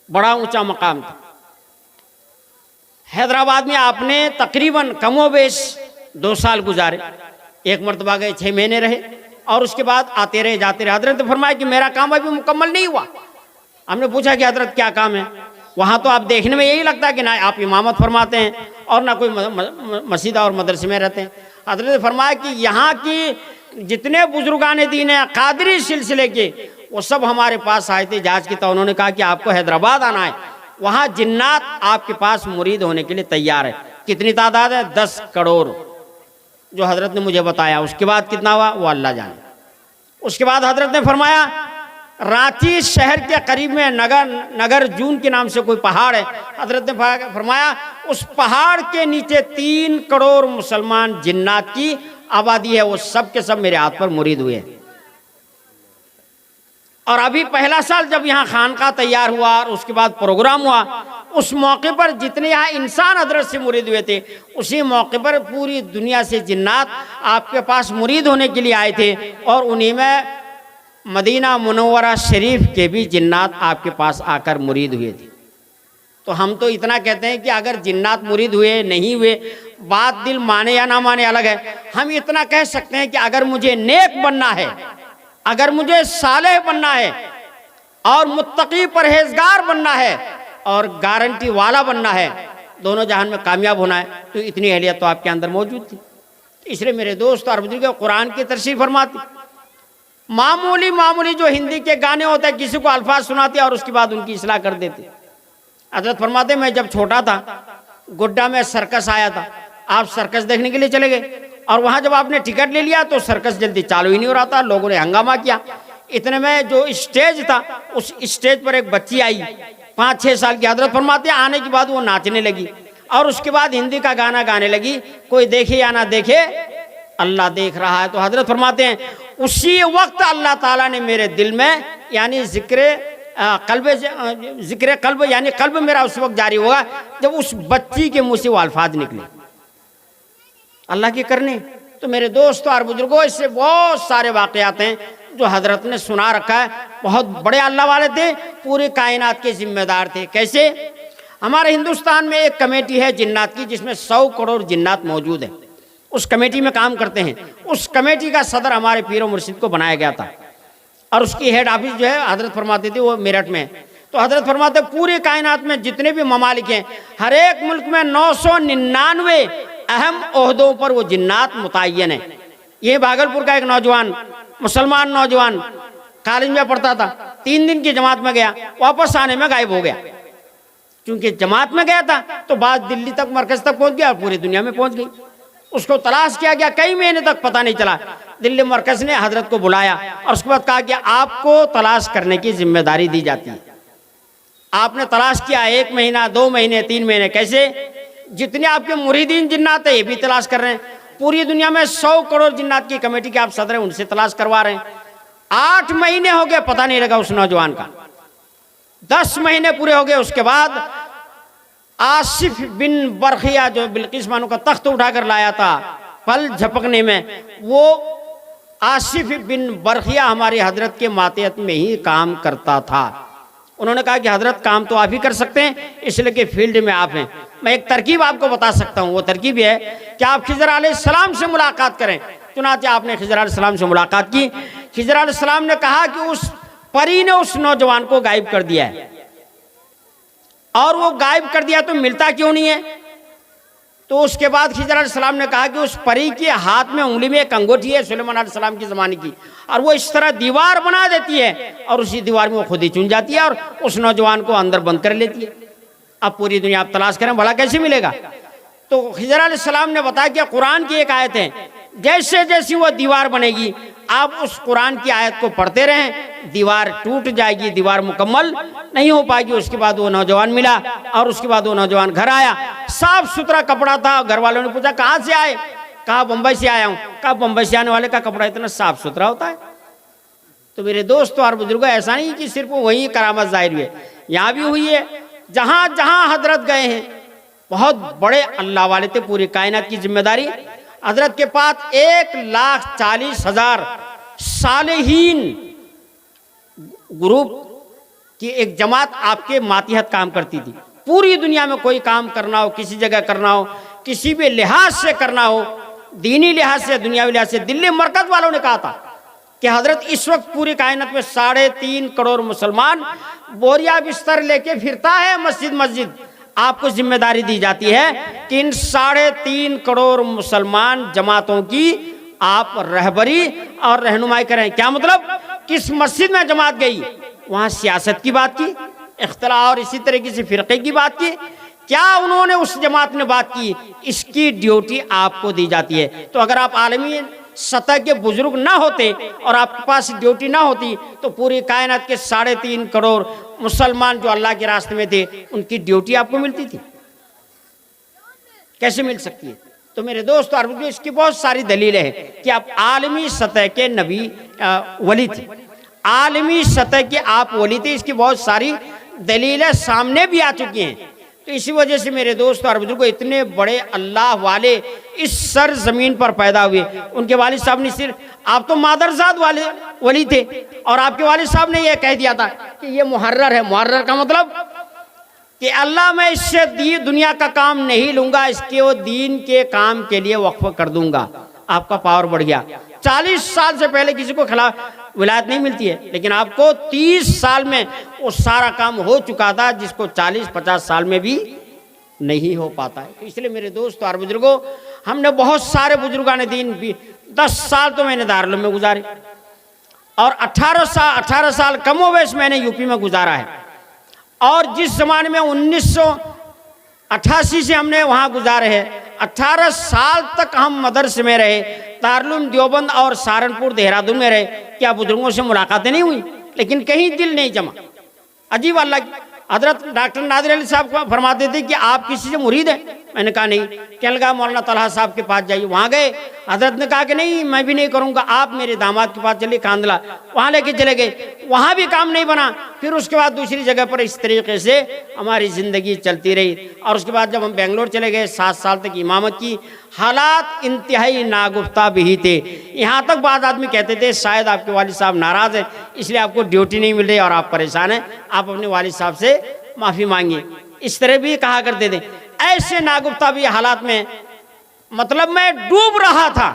Speaker 1: بڑا اونچا مقام تھا۔ حیدرآباد میں آپ نے تقریباً کم و بیش 2 سال گزارے، ایک مرتبہ گئے 6 مہینے رہے اور اس کے بعد آتے رہے جاتے رہے۔ حضرت نے فرمایا کہ میرا کام ابھی مکمل نہیں ہوا۔ ہم نے پوچھا کہ حضرت کیا کام ہے؟ وہاں تو آپ دیکھنے میں یہی لگتا ہے کہ نہ آپ امامت فرماتے ہیں اور نہ کوئی مسجد اور مدرسے میں رہتے ہیں۔ حضرت نے فرمایا کہ یہاں کی جتنے بزرگان دین ہیں قادری سلسلے کے، وہ سب ہمارے پاس آئے تھے جہاز کی، تو انہوں نے کہا کہ آپ کو حیدرآباد آنا ہے، وہاں جنات آپ کے پاس مرید ہونے کے لیے تیار ہے۔ کتنی تعداد ہے؟ 10 کروڑ، جو حضرت نے مجھے بتایا۔ اس کے بعد کتنا ہوا وہ اللہ جانے۔ اس کے بعد حضرت نے فرمایا رانچی شہر کے قریب میں نگر جون کے نام سے کوئی پہاڑ ہے، حضرت نے فرمایا اس پہاڑ کے نیچے 3 کروڑ مسلمان جنات کی آبادی ہے، وہ سب کے سب میرے ہاتھ پر مرید ہوئے ہیں۔ اور ابھی پہلا سال جب یہاں خانقاہ تیار ہوا اور اس کے بعد پروگرام ہوا، اس موقع پر جتنے یہاں انسان حضرت سے مرید ہوئے تھے، اسی موقع پر پوری دنیا سے جنات آپ کے پاس مرید ہونے کے لیے آئے تھے، اور انہی میں مدینہ منورہ شریف کے بھی جنات آپ کے پاس آ کر مرید ہوئے تھے۔ تو ہم تو اتنا کہتے ہیں کہ اگر جنات مرید ہوئے نہیں ہوئے بات دل مانے یا نہ مانے الگ ہے، ہم اتنا کہہ سکتے ہیں کہ اگر مجھے نیک بننا ہے، اگر مجھے صالح بننا ہے اور متقی پرہیزگار بننا ہے اور گارنٹی والا بننا ہے، دونوں جہان میں کامیاب ہونا ہے، تو اتنی اہلیت تو آپ کے اندر موجود تھی۔ اس لیے میرے دوست اور بزرگ قرآن کی تشریح فرماتی، معمولی جو ہندی کے گانے ہوتے ہیں، کسی کو الفاظ سناتے اور اس کے بعد ان کی اصلاح کر دیتے۔ حضرت فرماتے میں جب چھوٹا تھا گڈا میں سرکس آیا تھا، آپ سرکس دیکھنے کے لیے چلے گئے اور وہاں جب آپ نے ٹکٹ لے لیا تو سرکس جلدی چالو ہی نہیں ہو رہا تھا، لوگوں نے ہنگامہ کیا۔ اتنے میں جو اسٹیج تھا اس اسٹیج پر ایک بچی آئی 5-6 سال کی، حضرت فرماتے ہیں آنے کے بعد وہ ناچنے لگی اور اس کے بعد ہندی کا گانا گانے لگی، کوئی دیکھے یا نہ دیکھے اللہ دیکھ رہا ہے۔ تو حضرت فرماتے ہیں اسی وقت اللہ تعالیٰ نے میرے دل میں یعنی ذکر قلب یعنی قلب میرا اس وقت جاری ہوا جب اس بچی کے منہ سے وہ الفاظ نکلے، اللہ کی کرنے۔ تو میرے دوستوں اور بزرگوں، اس سے بہت سارے واقعات ہیں جو حضرت نے سنا رکھا ہے۔ بہت بڑے اللہ والے تھے، پوری کائنات کے ذمہ دار تھے۔ کیسے؟ ہمارے ہندوستان میں ایک کمیٹی ہے جنات کی، جس میں 100 کروڑ جنات موجود ہیں، اس کمیٹی میں کام کرتے ہیں۔ اس کمیٹی کا صدر ہمارے پیر و مرشد کو بنایا گیا تھا اور اس کی ہیڈ آفس جو ہے حضرت فرماتے تھے وہ میرٹھ میں ہے۔ تو حضرت فرماتے پوری کائنات میں جتنے بھی ممالک ہیں، ہر ایک ملک میں 999 اہم عہدوں پر وہ جنات متعین ہیں۔ یہ بھاگلپور کا ایک نوجوان، مسلمان نوجوان، کالج میں پڑھتا تھا، 3 دن کی جماعت میں گیا، واپس آنے میں غائب ہو گیا۔ چونکہ جماعت میں گیا تھا تو بعد دلی تک مرکز تک پہنچ گیا اور پوری دنیا میں پہنچ گئی۔ اس کو تلاش کیا گیا، کئی مہینے تک پتہ نہیں چلا۔ دلی مرکز نے حضرت کو بلایا اور اس کے بعد کہا کہ آپ کو تلاش کرنے کی ذمہ داری دی جاتی ہے۔ آپ نے تلاش کیا 1 مہینہ، 2 مہینے، 3 مہینے، کیسے؟ جتنے آپ کے مریدین جنات ہیں یہ بھی تلاش کر رہے ہیں۔ پوری دنیا میں 100 کروڑ جنات کی کمیٹی کے آپ صدر ہیں، ان سے تلاش کروا رہے ہیں۔ 8 مہینے ہو گئے، پتہ نہیں لگا اس نوجوان کا۔ 10 مہینے پورے ہو گئے، اس کے بعد آصف بن برخیا جو بلقیس بانو کا تخت اٹھا کر لایا تھا پل جھپکنے میں، وہ آصف بن برخیا ہماری حضرت کے ماتحت میں ہی کام کرتا تھا۔ انہوں نے کہا کہ حضرت کام تو آپ ہی کر سکتے ہیں، اس لیے کہ فیلڈ میں آپ ہیں۔ میں ایک ترکیب آپ کو بتا سکتا ہوں، وہ ترکیب یہ ہے کہ آپ خضر علیہ السلام سے ملاقات کریں۔ چنانچہ آپ نے خضر علیہ السلام سے ملاقات کی۔ خضر علیہ السلام نے کہا کہ اس پری نے اس نوجوان کو غائب کر دیا ہے، اور وہ غائب کر دیا تو ملتا کیوں نہیں ہے؟ تو اس کے بعد خضر علیہ السلام نے کہا کہ اس پری کے ہاتھ میں انگلی میں ایک انگوٹھی ہے سلیمان علیہ السلام کی زمانے کی، اور وہ اس طرح دیوار بنا دیتی ہے، اور اسی دیوار میں وہ خود ہی چن جاتی ہے اور اس نوجوان کو اندر بند کر لیتی ہے۔ اب پوری دنیا آپ تلاش کریں بھلا کیسے ملے گا؟ تو خضر علیہ السلام نے بتایا کہ قرآن کی ایک آیت ہے، جیسے جیسی وہ دیوار بنے گی آپ اس قرآن کی آیت کو پڑھتے رہیں، دیوار ٹوٹ جائے گی، دیوار مکمل نہیں ہو پائے گی۔ اس کے بعد وہ نوجوان ملا، اور اس کے بعد وہ نوجوان گھر آیا، صاف ستھرا کپڑا تھا۔ گھر والوں نے پوچھا کہاں سے آئے؟ کہا بمبئی سے آیا ہوں۔ کہا بمبئی سے آنے والے کا کپڑا اتنا صاف ستھرا ہوتا ہے؟ تو میرے دوستو اور بزرگوں، ایسا نہیں کہ صرف وہی کرامت ظاہر ہوئی ہے، یہاں بھی ہوئی ہے۔ جہاں جہاں حضرت گئے ہیں بہت بڑے اللہ والے تھے، پوری کائنات کی ذمہ داری حضرت کے پاس 1,40,000 صالحین گروپ کی ایک جماعت آپ کے ماتحت کام کرتی تھی۔ پوری دنیا میں کوئی کام کرنا ہو، کسی جگہ کرنا ہو، کسی بھی لحاظ سے کرنا ہو، دینی لحاظ سے، دنیاوی لحاظ سے، دلی مرکز والوں نے کہا تھا کہ حضرت اس وقت پوری کائنات میں 3.5 کروڑ مسلمان بوریا بستر لے کے پھرتا ہے مسجد مسجد۔ آپ کو ذمہ داری دی جاتی ہے کہ ان 3.5 کروڑ مسلمان جماعتوں کی آپ رہبری اور رہنمائی کریں۔ کیا مطلب؟ کس مسجد میں جماعت گئی وہاں سیاست کی بات کی، اختلاف اور اسی طریقے سے فرقے کی بات کی، کیا انہوں نے اس جماعت نے بات کی، اس کی ڈیوٹی آپ کو دی جاتی ہے۔ تو اگر آپ عالمی سطح کے بزرگ نہ ہوتے اور آپ کے پاس ڈیوٹی نہ ہوتی تو پوری کائنات کے 3.5 کروڑ مسلمان جو اللہ کے راستے میں تھے ان کی ڈیوٹی آپ کو ملتی تھی؟ کیسے مل سکتی ہے؟ تو میرے دوست اور اس کی بہت ساری دلیلیں ہیں کہ آپ عالمی سطح کے نبی ولی تھے، عالمی سطح کے آپ ولی تھے، اس کی بہت ساری دلیلیں سامنے بھی آ چکی ہیں۔ تو اسی وجہ سے میرے دوست اور بزرگوں، اتنے بڑے اللہ والے اس سرزمین پر پیدا ہوئے۔ ان کے والد صاحب نے صرف، آپ تو مادرزاد والے ولی تھے، اور آپ کے والد صاحب نے یہ کہہ دیا تھا کہ یہ محرر ہے۔ محرر کا مطلب کہ اللہ میں اس سے دنیا کا کام نہیں لوں گا، اس کے وہ دین کے کام کے لیے وقف کر دوں گا۔ آپ کا پاور بڑھ گیا۔ 40 سال سے پہلے کسی کو خلاف ولایت نہیں ملتی ہے، لیکن آپ کو 30 سال میں وہ سارا کام ہو چکا تھا جس کو 40-50 سال میں بھی نہیں ہو پاتا ہے۔ تو اس لیے میرے دوست اور بزرگوں، ہم نے بہت سارے بزرگان دین بھی 10 سال تو میں نے دارالعلوم میں گزارے، اور 18 سال کم و بیش میں نے یوپی میں گزارا ہے، اور جس زمانے میں 1988 سے ہم نے وہاں گزارے ہیں، 18 سال تک ہم مدرسے میں رہے، دارالعلوم دیوبند اور سہارنپور دہرادون میں رہے۔ کیا بزرگوں سے ملاقاتیں نہیں ہوئی؟ لیکن کہیں دل نہیں جمع۔ عجیب اللہ کی حضرت ڈاکٹر نادر علی صاحب کو فرماتے تھے کہ آپ کسی سے مرید ہیں؟ میں نے کہا نہیں۔ کہنے لگا مولانا طلحہ صاحب کے پاس جائیے۔ وہاں گئے، حضرت نے کہا کہ نہیں میں بھی نہیں کروں گا، آپ میرے داماد کے پاس چلیے کاندلا، وہاں لے کے چلے گئے، وہاں بھی کام نہیں بنا۔ پھر اس کے بعد دوسری جگہ پر اس طریقے سے ہماری زندگی چلتی رہی، اور اس کے بعد جب ہم بنگلور چلے گئے 7 سال تک امامت کی۔ حالات انتہائی ناگفتہ بھی تھے، یہاں تک بعض آدمی کہتے تھے شاید آپ کے والد صاحب ناراض ہیں اس لیے آپ کو ڈیوٹی نہیں مل رہی اور آپ پریشان ہیں، آپ اپنے والد صاحب سے معافی مانگیے، اس طرح بھی کہا کرتے تھے۔ ایسے ناگفتہ بھی حالات میں، مطلب میں ڈوب رہا تھا،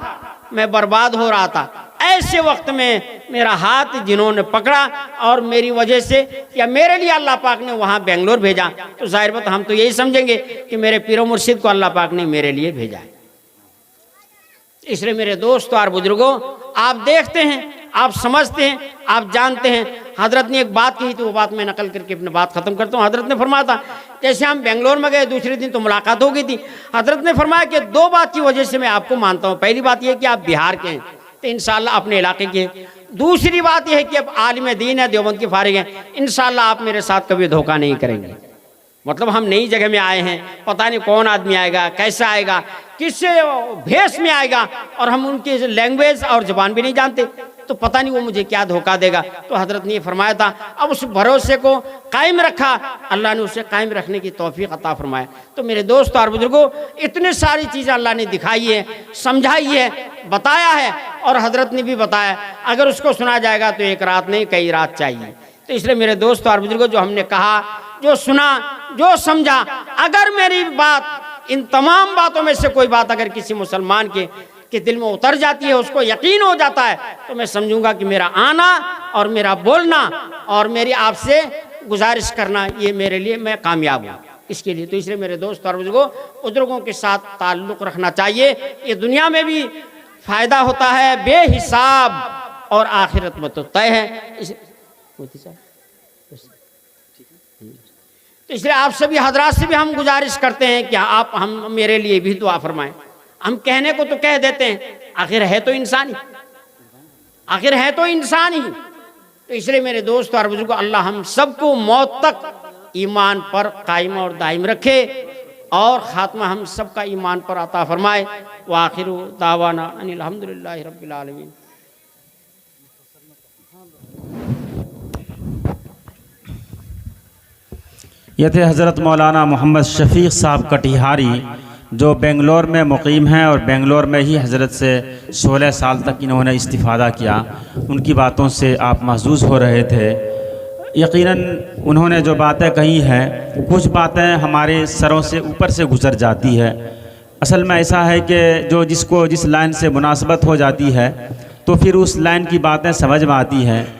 Speaker 1: میں برباد ہو رہا تھا، ایسے وقت میں میرا ہاتھ جنہوں نے پکڑا اور میری وجہ سے یا میرے لیے اللہ پاک نے وہاں بنگلور بھیجا، تو ظاہر بات ہم تو یہی سمجھیں گے کہ میرے پیر و مرشد کو اللہ پاک نے میرے لیے بھیجا ہے۔ اس لیے میرے دوستو اور بزرگوں، آپ دیکھتے ہیں، آپ سمجھتے ہیں، آپ جانتے ہیں۔ حضرت نے ایک بات کہی تھی، وہ بات میں نقل کر کے اپنی بات ختم کرتا ہوں۔ حضرت نے فرمایا تھا، جیسے ہم بنگلور میں گئے دوسرے دن تو ملاقات ہو گئی تھی، حضرت نے فرمایا کہ 2 بات کی وجہ سے میں آپ کو مانتا ہوں۔ پہلی بات یہ کہ آپ بہار کے ہیں تو انشاءاللہ اپنے علاقے کے ہیں، دوسری بات یہ ہے کہ اب عالم دین ہے، دیوبند کی فارغ ہیں، انشاءاللہ آپ میرے ساتھ کبھی دھوکہ نہیں کریں گے۔ مطلب ہم نئی جگہ میں آئے ہیں، پتہ نہیں کون آدمی آئے گا، کیسا آئے گا، کس بھیس میں آئے گا، اور ہم ان کی لینگویج اور زبان بھی نہیں جانتے۔ تو پتہ نہیں وہ مجھے کیا دھوکہ دے گا. تو حضرت نے یہ فرمایا تھا. اب اس بھروسے کو قائم رکھا, اللہ نے اسے قائم رکھنے کی توفیق عطا فرمایا. تو میرے دوستو اور بزرگوں, اتنے ساری چیزیں اللہ نے دکھائی ہے, سمجھائی ہے, بتایا ہے, اور حضرت نے بھی بتایا. اگر اس کو سنا جائے گا تو ایک رات نہیں, کئی رات چاہیے. تو اس لیے میرے دوستو اور بزرگوں, جو ہم نے کہا, جو سنا, جو سمجھا, اگر میری بات, ان تمام باتوں میں سے کوئی بات اگر کسی مسلمان کے دل میں اتر جاتی ہے, اس کو یقین ہو جاتا ہے, تو میں سمجھوں گا کہ میرا آنا اور میرا بولنا اور میری آپ سے گزارش کرنا, یہ میرے لیے میں کامیاب ہوں اس کے لیے. تو اس لیے میرے دوست اور بزرگوں, بزرگوں کے ساتھ تعلق رکھنا چاہیے. یہ دنیا میں بھی فائدہ ہوتا ہے بے حساب, اور آخرت میں تو طے ہے. تو اس لیے آپ سبھی حضرات سے بھی ہم گزارش کرتے ہیں کہ آپ ہم میرے لیے بھی دعا فرمائیں. ہم کہنے کو تو کہہ دیتے ہیں, آخر ہے تو انسان ہی, آخر ہے تو انسان ہی. تو اس لیے میرے دوست اور بزرگوں, اللہ ہم سب کو موت تک ایمان پر قائم اور دائم رکھے, اور خاتمہ ہم سب کا ایمان پر عطا فرمائے. وآخر دعوانا ان الحمدللہ رب العالمین.
Speaker 2: یہ تھے حضرت مولانا محمد شفیق صاحب کٹیہاری, جو بنگلور میں مقیم ہیں, اور بنگلور میں ہی حضرت سے 16 سال تک انہوں نے استفادہ کیا. ان کی باتوں سے آپ محظوظ ہو رہے تھے. یقیناً انہوں نے جو باتیں کہی ہیں, کچھ باتیں ہمارے سروں سے اوپر سے گزر جاتی ہے. اصل میں ایسا ہے کہ جس کو جس لائن سے مناسبت ہو جاتی ہے, تو پھر اس لائن کی باتیں سمجھ میں آتی ہیں.